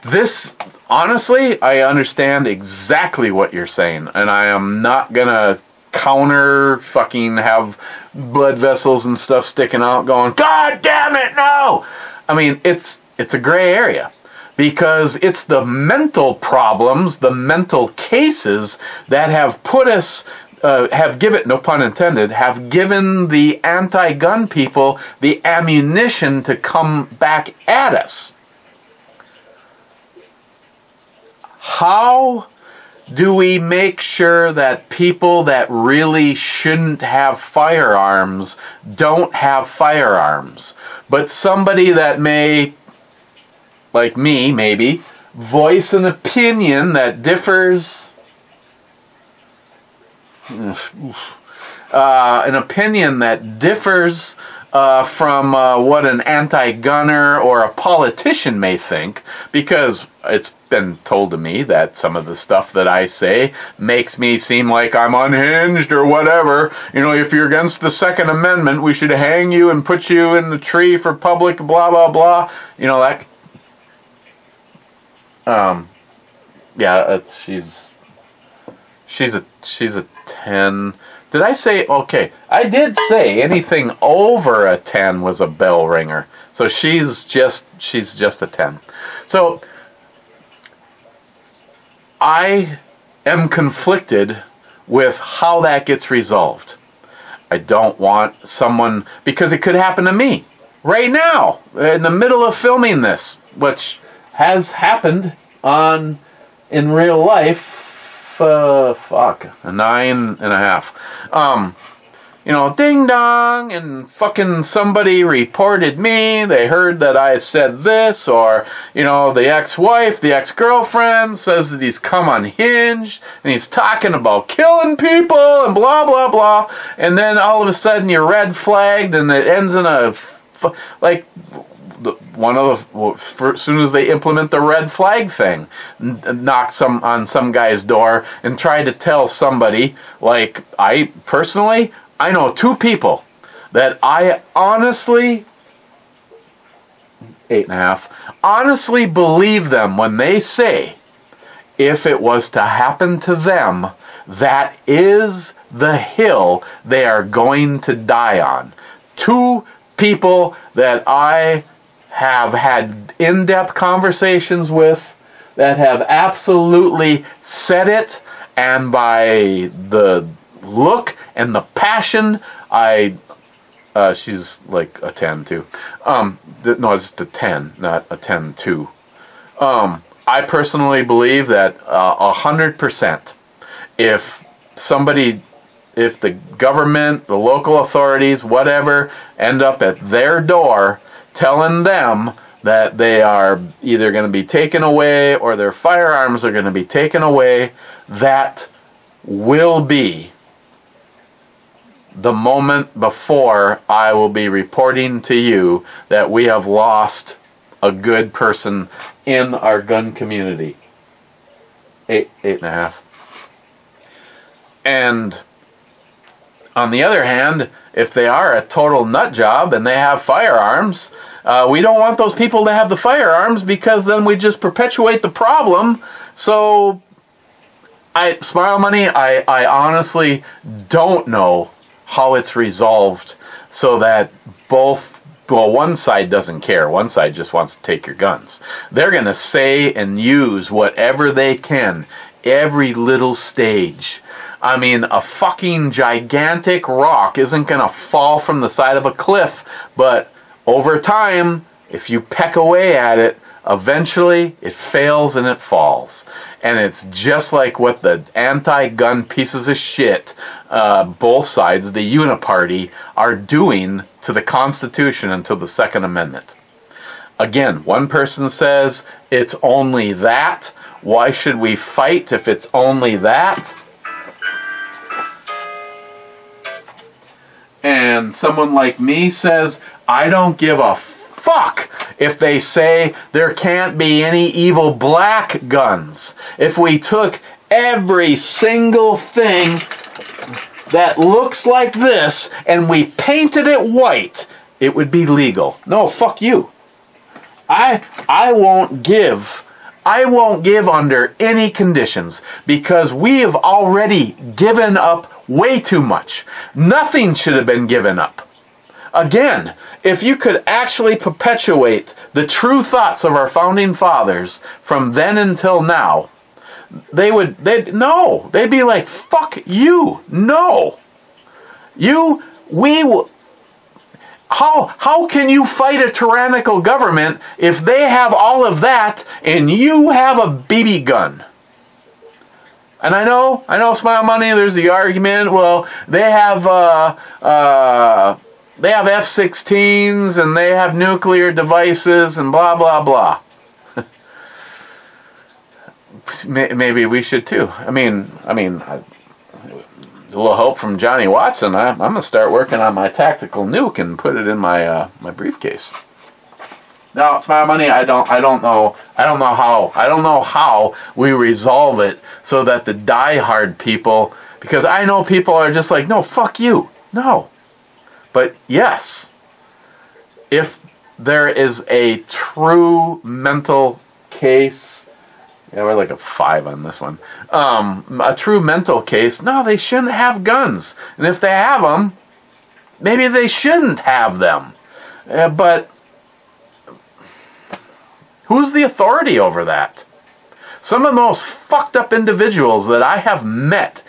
This, honestly, I understand exactly what you're saying, and I am not gonna counter, fucking have blood vessels and stuff sticking out, going, God damn it, no! I mean, it's a gray area. Because it's the mental problems, the mental cases that have put us, have given, no pun intended, have given the anti-gun people the ammunition to come back at us. How do we make sure that people that really shouldn't have firearms don't have firearms, but somebody that may, like me, maybe, voice an opinion that differs, from what an anti-gunner or a politician may think, because it's been told to me that some of the stuff that I say makes me seem like I'm unhinged or whatever. You know, if you're against the Second Amendment, we should hang you and put you in the tree for public, blah, blah, blah. You know, that... yeah, she's a 10. Did I say, okay, I did say anything over a 10 was a bell ringer. So she's just a 10. So I am conflicted with how that gets resolved. I don't want someone, because it could happen to me right now in the middle of filming this, which has happened in real life. A 9.5. You know, ding dong, and fucking somebody reported me. They heard that I said this, or, you know, the ex-wife, the ex-girlfriend says that he's come unhinged, and he's talking about killing people, and blah, blah, blah. And then all of a sudden you're red flagged, and it ends in a, like, as soon as they implement the red flag thing, knock on some guy's door and try to tell somebody, like, I know 2 people that I honestly, 8.5, honestly believe them when they say, if it was to happen to them, that is the hill they are going to die on. 2 people that I have had in-depth conversations with, that have absolutely said it, and by the look and the passion, she's like a 10 too. No, it's a 10, not a 10 too. I personally believe that 100%, if the government, the local authorities, whatever, end up at their door telling them that they are either going to be taken away or their firearms are going to be taken away, that will be the moment before I will be reporting to you that we have lost a good person in our gun community. 8.5. And on the other hand, if they are a total nut job and they have firearms, we don't want those people to have the firearms, because then we just perpetuate the problem. So, Smile Money, I honestly don't know how it's resolved so that one side doesn't care. One side just wants to take your guns. They're going to say and use whatever they can, every little stage. I mean, a fucking gigantic rock isn't going to fall from the side of a cliff, but over time, if you peck away at it, eventually it fails and it falls. And it's just like what the anti-gun pieces of shit, both sides, the uniparty, are doing to the Constitution and to the Second Amendment. Again, one person says, it's only that. Why should we fight if it's only that? And someone like me says, I don't give a fuck if they say there can't be any evil black guns. If we took every single thing that looks like this and we painted it white, it would be legal. No, fuck you. I won't give I won't give under any conditions because we have already given up way too much. Nothing should have been given up. Again, if you could actually perpetuate the true thoughts of our founding fathers from then until now, they'd be like, fuck you, no. How can you fight a tyrannical government if they have all of that and you have a BB gun? And I know, Smile Money, there's the argument, well, they have F-16s and they have nuclear devices and blah, blah, blah. Maybe we should too. I mean, a little help from Johnny Watson. I'm gonna start working on my tactical nuke and put it in my my briefcase. No, Smile Money. I don't know how we resolve it so that the diehard people, because I know people are just like, no, fuck you, no. But yes, if there is a true mental case. Yeah, we're like a 5 on this one. A true mental case, no, they shouldn't have guns. And if they have them, maybe they shouldn't have them. But who's the authority over that? Some of the most fucked up individuals that I have met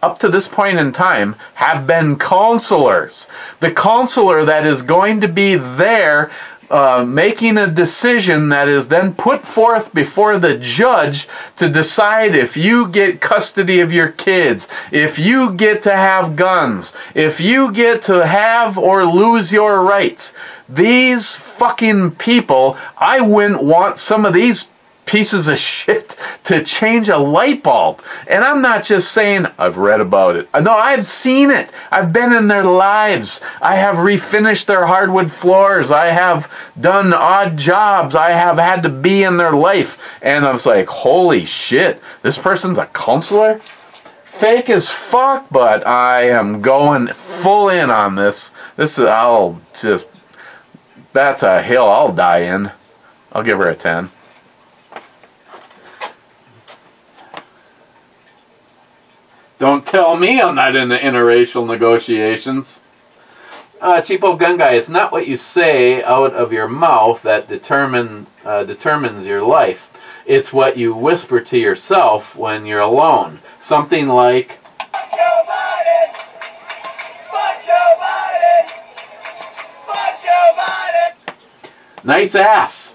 up to this point in time have been counselors. The counselor that is going to be there making a decision that is then put forth before the judge to decide if you get custody of your kids, if you get to have guns, if you get to have or lose your rights. These fucking people, I wouldn't want some of these pieces of shit to change a light bulb. And I'm not just saying I've read about it. No, I've seen it. I've been in their lives. I have refinished their hardwood floors. I have done odd jobs. I have had to be in their life. And I was like, holy shit, this person's a counselor? Fake as fuck, but I am going full in on this. That's a hill I'll die in. I'll give her a 10. Don't tell me I'm not into interracial negotiations. Cheapo Gun Guy, it's not what you say out of your mouth that determines your life. It's what you whisper to yourself when you're alone. Something like, "Fuck Joe Biden! Fuck Joe Biden! Fuck Joe Biden!" Nice ass.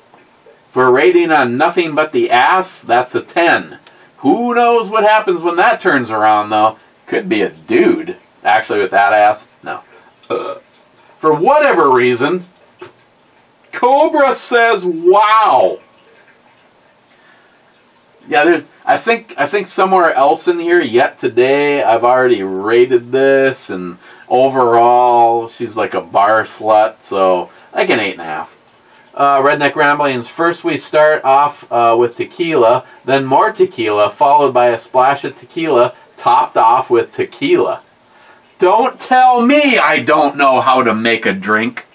For a rating on nothing but the ass, that's a 10. Who knows what happens when that turns around, though? Could be a dude. Actually, with that ass, no. For whatever reason, Cobra says, wow. Yeah, I think somewhere else in here yet today, I've already rated this, and overall, she's like a bar slut, so like an 8.5. Redneck Ramblings. First we start off with tequila, then more tequila, followed by a splash of tequila, topped off with tequila. Don't tell me I don't know how to make a drink.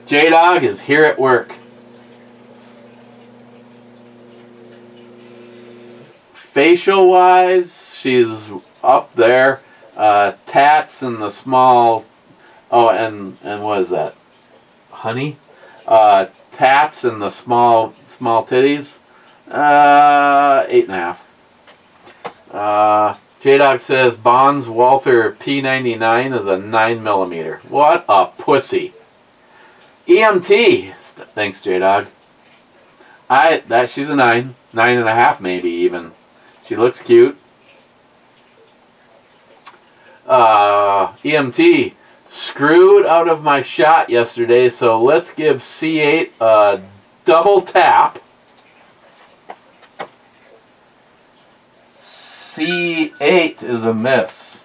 J-Dog is here at work. Facial-wise, she's up there. Tats and the small... Oh, and what is that? Honey? Tats and the small titties? 8.5. J-Dog says Bonds Walther P99 is a 9mm. What a pussy. EMT. Thanks, J-Dog. She's a 9. 9.5 maybe even. She looks cute. EMT. Screwed out of my shot yesterday, so let's give C8 a double tap. C8 is a miss.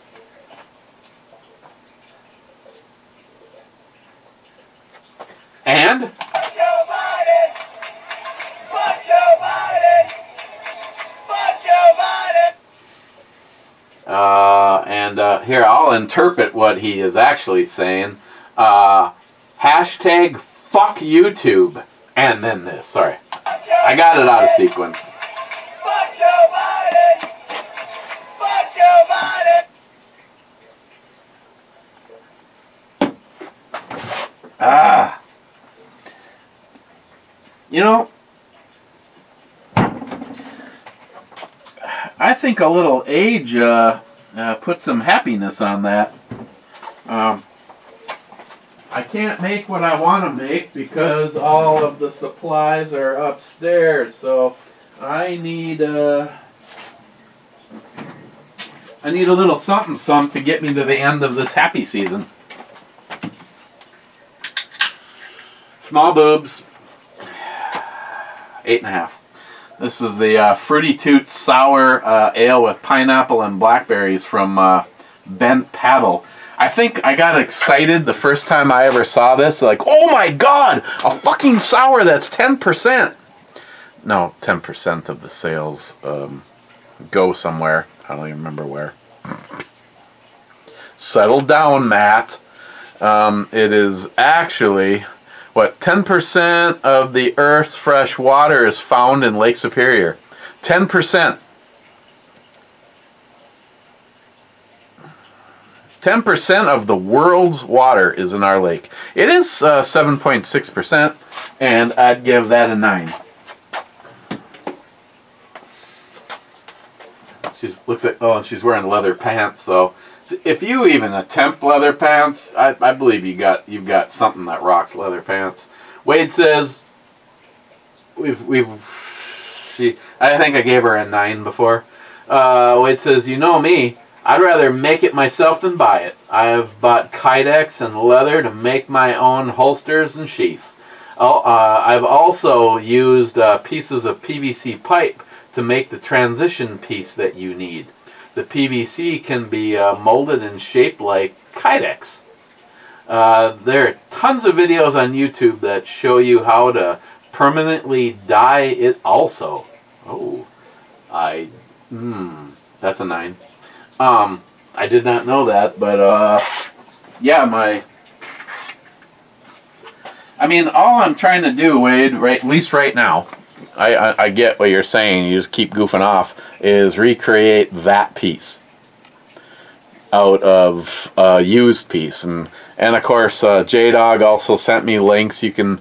And? Fuck Joe Biden! Fuck Joe Biden! Fuck Joe Biden! Here, I'll interpret what he is actually saying. Hashtag fuck YouTube. And then this, sorry. Fuck I got it out of sequence. Ah. You know, I think a little age put some happiness on that. I can't make what I want to make because all of the supplies are upstairs, so I need a little something to get me to the end of this happy season. Small boobs, 8.5. This is the Fruity Toots Sour Ale with pineapple and blackberries from Bent Paddle. I think I got excited the first time I ever saw this. Like, oh my god, a fucking sour that's 10%. No, 10% of the sales go somewhere. I don't even remember where. Settle down, Matt. It is actually, what, 10% of the Earth's fresh water is found in Lake Superior. 10%. 10% of the world's water is in our lake. It is 7.6%, and I'd give that a 9. She looks at, oh, and she's wearing leather pants. So, if you even attempt leather pants, I believe you've got something that rocks leather pants. Wade says, I think I gave her a 9 before. Wade says, you know me. I'd rather make it myself than buy it. I have bought kydex and leather to make my own holsters and sheaths. I've also used pieces of PVC pipe to make the transition piece that you need. The PVC can be molded and shaped like kydex. There are tons of videos on YouTube that show you how to permanently dye it also. Oh, that's a 9. I did not know that, but, yeah, I mean, all I'm trying to do, Wade, at least right now, I get what you're saying, you just keep goofing off, is recreate that piece out of a used piece. And of course, J-Dog also sent me links. You can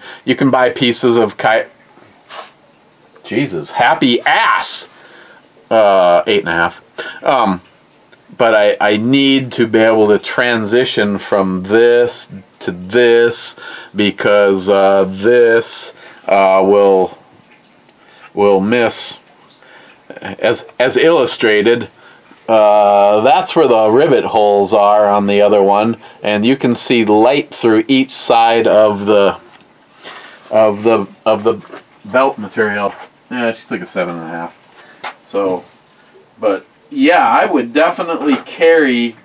buy pieces of Jesus, happy ass! 8.5. But I need to be able to transition from this to this because this will miss, as illustrated. That's where the rivet holes are on the other one, and you can see light through each side of the belt material. Yeah, she's like a 7.5. So, but. Yeah, I would definitely carry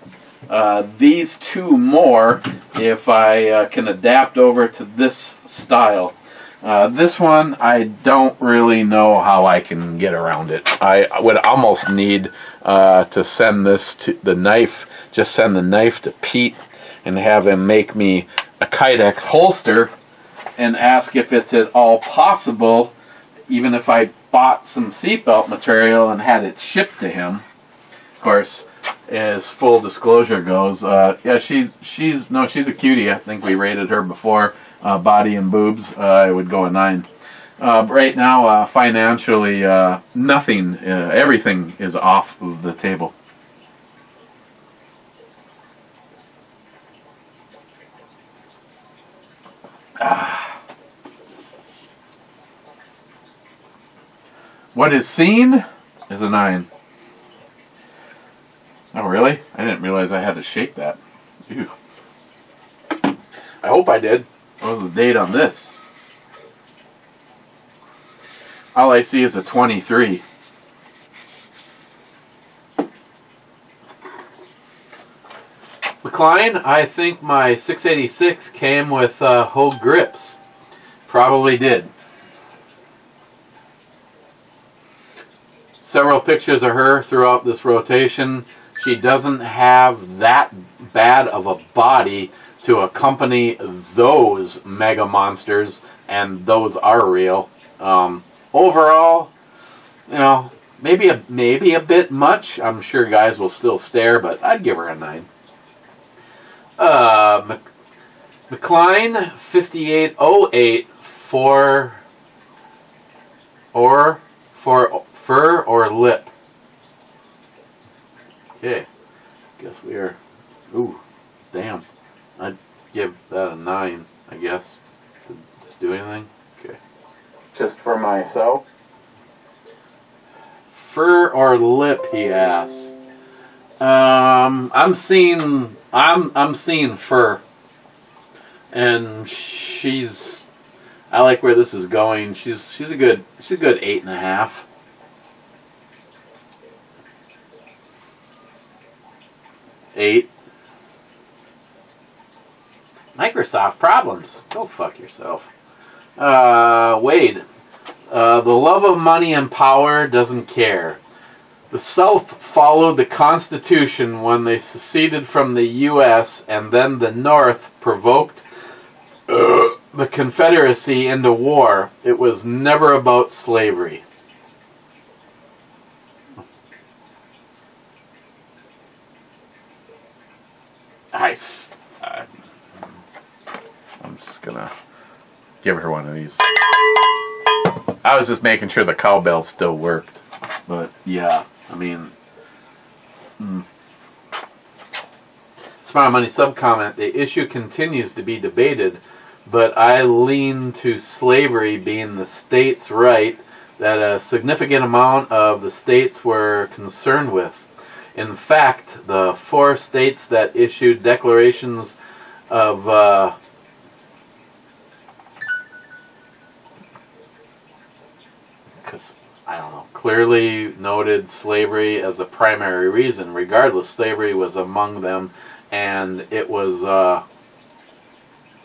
these two more if I can adapt over to this style. This one, I don't really know how I can get around it. I would almost need to send this to the knife, just send the knife to Pete and have him make me a kydex holster and ask if it's at all possible, even if I bought some seatbelt material and had it shipped to him. Of course, as full disclosure goes, yeah, she's a cutie. I think we rated her before, body and boobs. I would go a 9. Right now, financially, nothing, everything is off of the table. What is seen is a 9. Oh, really? I didn't realize I had to shake that. Ew. I hope I did. What was the date on this? All I see is a 23. McLean, I think my 686 came with Hogue grips. Probably did. Several pictures of her throughout this rotation. She doesn't have that bad of a body to accompany those mega monsters, and those are real. overall, you know, maybe a bit much. I'm sure guys will still stare, but I'd give her a 9. McLean 5808 for fur or lip. Okay, guess we are. Ooh, damn. I'd give that a 9. I guess. Did this do anything? Okay. Just for myself. Fur or lip, he asks. I'm seeing fur, and I like where this is going. She's a good 8.5. Eight. Microsoft problems. Go fuck yourself. Wade. The love of money and power doesn't care. The South followed the Constitution when they seceded from the U.S., and then the North provoked the Confederacy into war. It was never about slavery. I'm just gonna give her one of these. I was just making sure the cowbell still worked. But yeah, I mean, Smart Money sub-comment, the issue continues to be debated, but I lean to slavery being the states' right that a significant amount of the states were concerned with. In fact, the 4 states that issued declarations of clearly noted slavery as the primary reason. Regardless, slavery was among them, and it was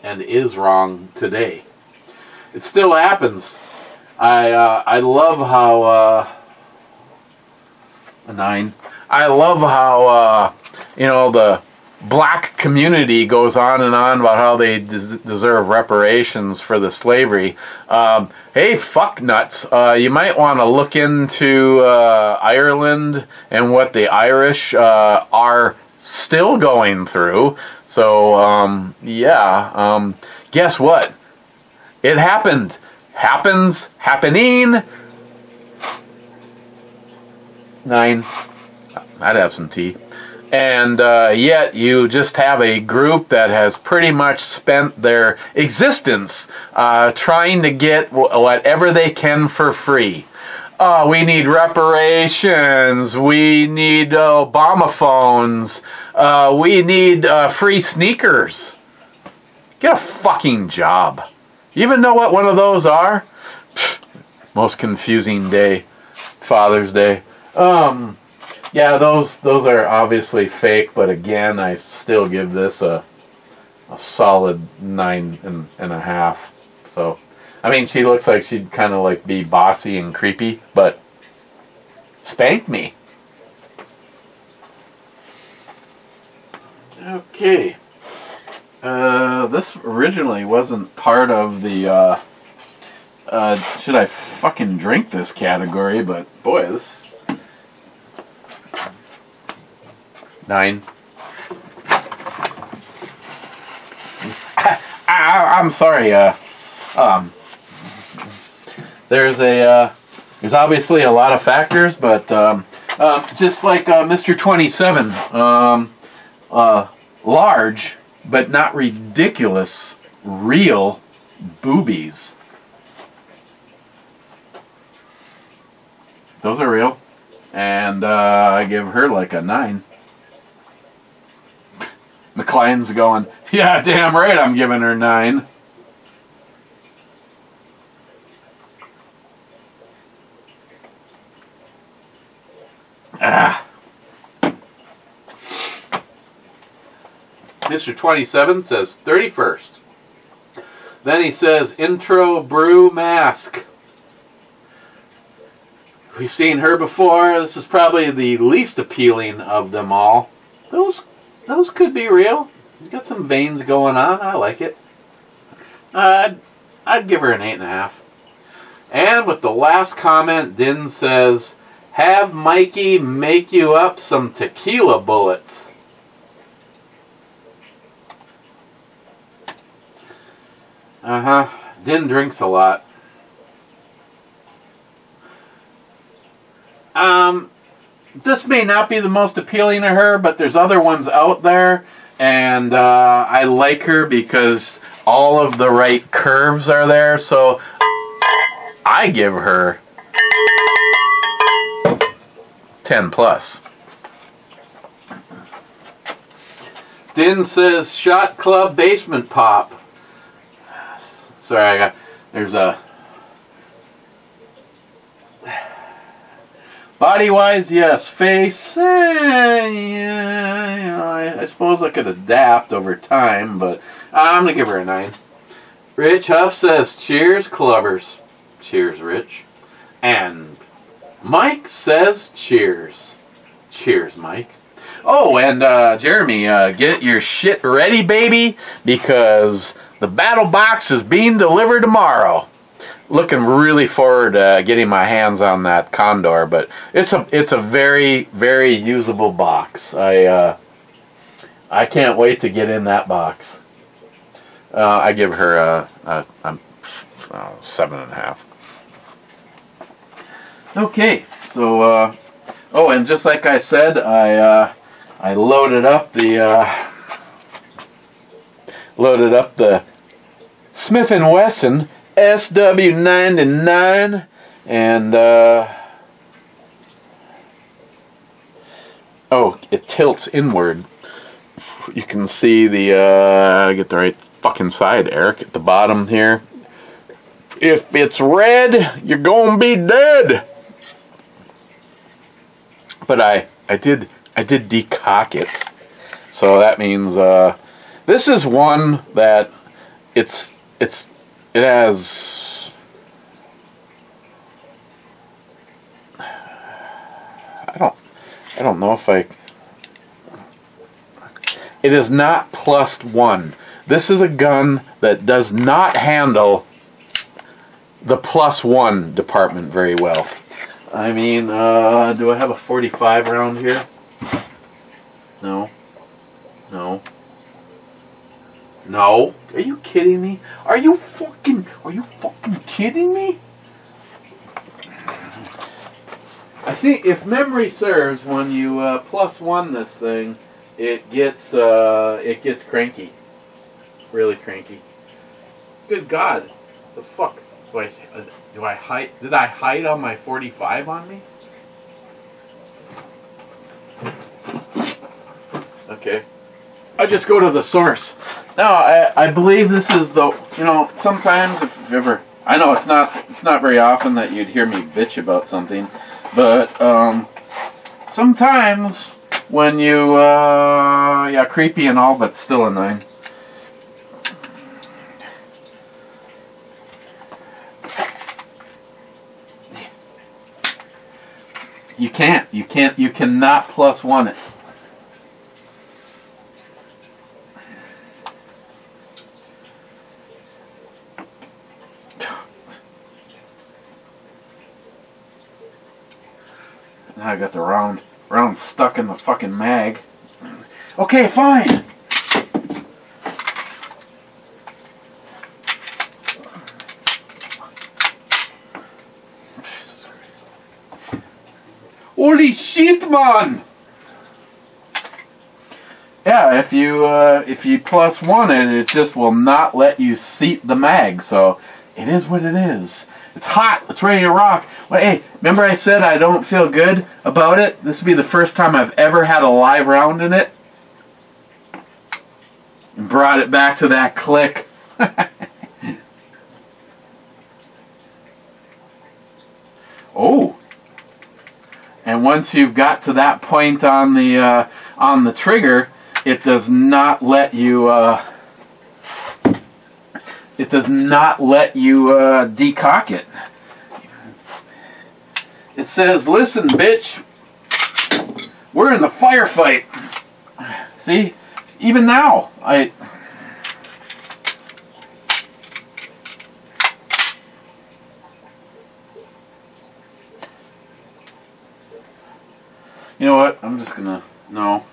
and is wrong today. It still happens. I love how a 9. I love how the black community goes on and on about how they deserve reparations for the slavery. Hey, fuck nuts. You might want to look into Ireland and what the Irish are still going through. So, yeah. Guess what? It happened. Happens. Happening. 9. I'd have some tea. And yet you just have a group that has pretty much spent their existence trying to get whatever they can for free. We need reparations. We need Obama phones. We need free sneakers. Get a fucking job. You even know what one of those are? Pfft, most confusing day. Father's Day. Yeah, those are obviously fake, but again, I still give this a solid 9.5. So, I mean, she looks like she'd kind of like be bossy and creepy, but spank me. Okay. This originally wasn't part of the should I fucking drink this category, but boy, this 9. I'm sorry. There's obviously a lot of factors, but just like Mr. 27, large but not ridiculous, real boobies. Those are real, and I give her like a 9. McLean's going, yeah, damn right I'm giving her 9. Mr. 27 says 31st. Then he says intro brew mask. We've seen her before. This is probably the least appealing of them all. Those could be real. You got some veins going on. I like it. I'd give her an 8.5. And with the last comment, Din says, have Mikey make you up some tequila bullets. Din drinks a lot. This may not be the most appealing to her, but there's other ones out there, and I like her because all of the right curves are there, so I give her 10 plus. Din says, Shot Club Basement Pop. Sorry, there's a... Body-wise, yes. Face, yeah, you know, I suppose I could adapt over time, but I'm going to give her a 9. Rich Huff says, cheers, clubbers. Cheers, Rich. And Mike says, cheers. Cheers, Mike. Oh, and Jeremy, get your shit ready, baby, because the battle box is being delivered tomorrow. Looking really forward to getting my hands on that Condor, but it's a very, very usable box. I can't wait to get in that box. I give her a 7.5. Okay, so oh, and just like I said, I loaded up the Smith & Wesson SW99, and oh, it tilts inward. You can see the get the right fucking side, Eric, at the bottom here. If it's red, you're gonna be dead. But I did decock it, so that means this is one that it has, I don't know if it is not +1. This is a gun that does not handle the +1 department very well. I mean, do I have a 45 round here? No. No. No. Are you kidding me? Are you fucking kidding me? I see, if memory serves, when you +1 this thing, it gets cranky. Really cranky. Good God. The fuck? Do I hide? Did I hide on my 45 on me? Okay. I just go to the source. Now, I believe this is the, you know, sometimes if ever, I know it's not very often that you'd hear me bitch about something, but sometimes when you yeah, creepy and all, but still a 9. You cannot +1 it. Now I got the round stuck in the fucking mag. Okay, fine. Holy shit, man! Yeah, if you +1 it, it just will not let you seat the mag. So it is what it is. It's hot. It's ready to rock. But hey, remember I said I don't feel good about it? This will be the first time I've ever had a live round in it. And brought it back to that click. Oh. And once you've got to that point on the trigger, it does not let you decock it. It says, "Listen, bitch, we're in the firefight." See, even now, You know what? I'm just gonna, no.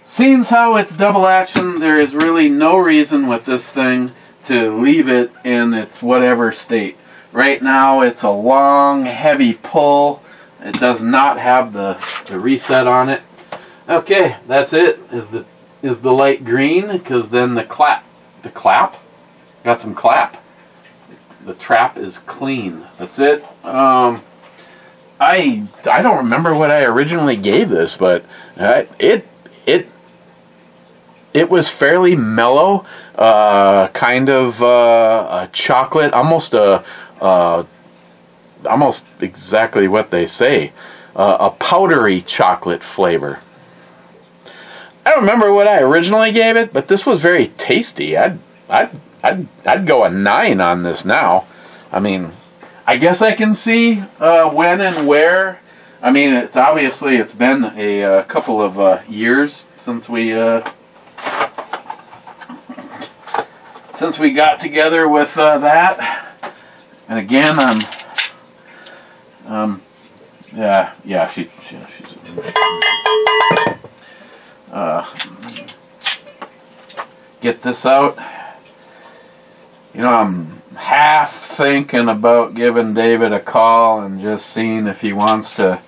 Seems how it's double action, there is really no reason with this thing to leave it in its whatever state. Right now it's a long, heavy pull. It does not have the reset on it. Okay, that's it. Is the light green? Because then the clap, got some clap. The trap is clean. That's it. I don't remember what I originally gave this, but it was fairly mellow, kind of a chocolate, almost exactly what they say, a powdery chocolate flavor. I don't remember what I originally gave it, but this was very tasty. I'd go a 9 on this now. I mean, I guess I can see when and where. I mean, it's been a couple of years since we got together with that. And again, she's get this out. You know, I'm half thinking about giving David a call and just seeing if he wants to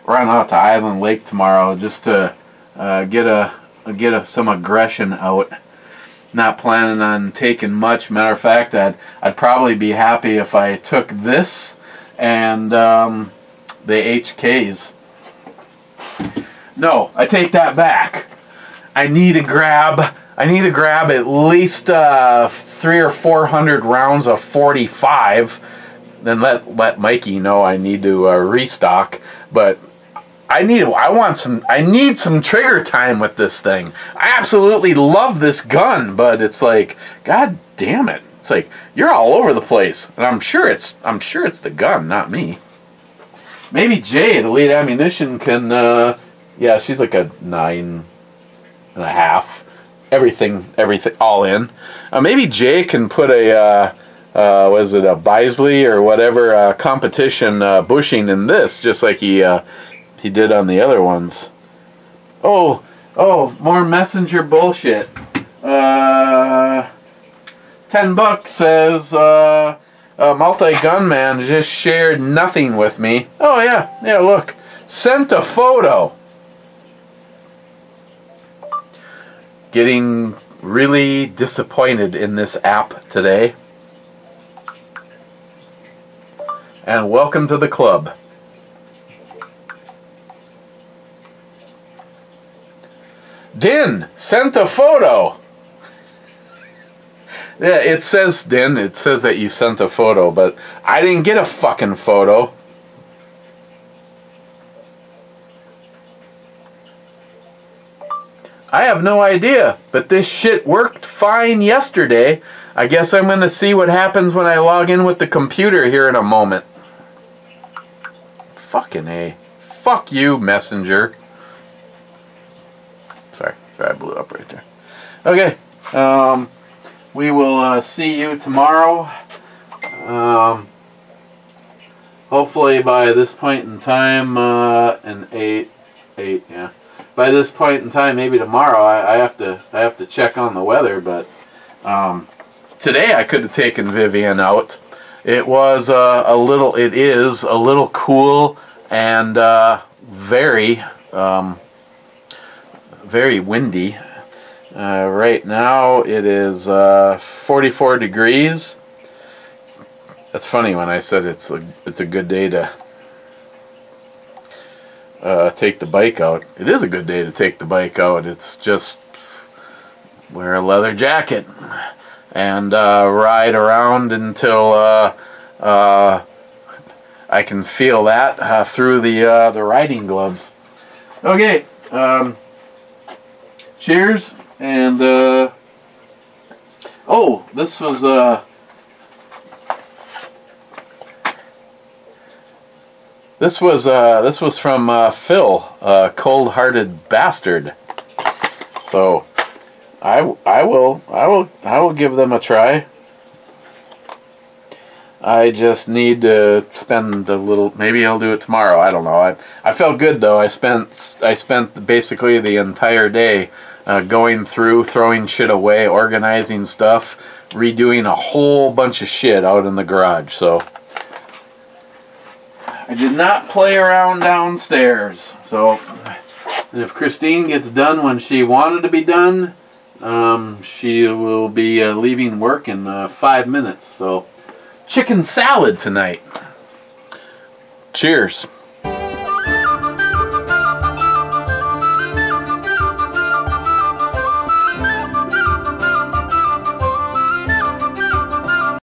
run out to Island Lake tomorrow just to get some aggression out. Not planning on taking much. Matter of fact, I'd probably be happy if I took this and the HKs. No, I take that back. I need to grab at least 300 or 400 rounds of 45. Then let Mikey know I need to restock. But I need some trigger time with this thing. I absolutely love this gun, but it's like, god damn it. It's like you're all over the place. And I'm sure it's the gun, not me. Maybe Jay at Elite Ammunition can yeah, she's like a 9.5. Everything all in. Maybe Jay can put a was it a Bisley or whatever competition bushing in this, just like he did on the other ones. Oh, more messenger bullshit. $10 says multi-gunman just shared nothing with me. Oh yeah, look, sent a photo. Getting really disappointed in this app today. And welcome to the club. Din sent a photo. Yeah, it says, Din, it says that you sent a photo, but I didn't get a fucking photo. I have no idea, but this shit worked fine yesterday. I guess I'm going to see what happens when I log in with the computer here in a moment. Fucking A. Fuck you, Messenger. Sorry, I blew up right there. Okay, we will see you tomorrow. Hopefully by this point in time, yeah. By this point in time, maybe tomorrow, I have to check on the weather. But today I could have taken Vivian out. It was it is a little cool and very windy. Right now it is 44 degrees. That's funny when I said it's a good day to take the bike out. It is a good day to take the bike out. It's just wear a leather jacket and ride around until I can feel that through the riding gloves. Okay, cheers, and oh, this was This was from Phil, Cold-Hearted Bastard. So I will give them a try. I just need to spend a little. Maybe I'll do it tomorrow. I don't know. I felt good though. I spent basically the entire day going through, throwing shit away, organizing stuff, redoing a whole bunch of shit out in the garage. So I did not play around downstairs. So if Christine gets done when she wanted to be done, she will be leaving work in 5 minutes. So chicken salad tonight. Cheers.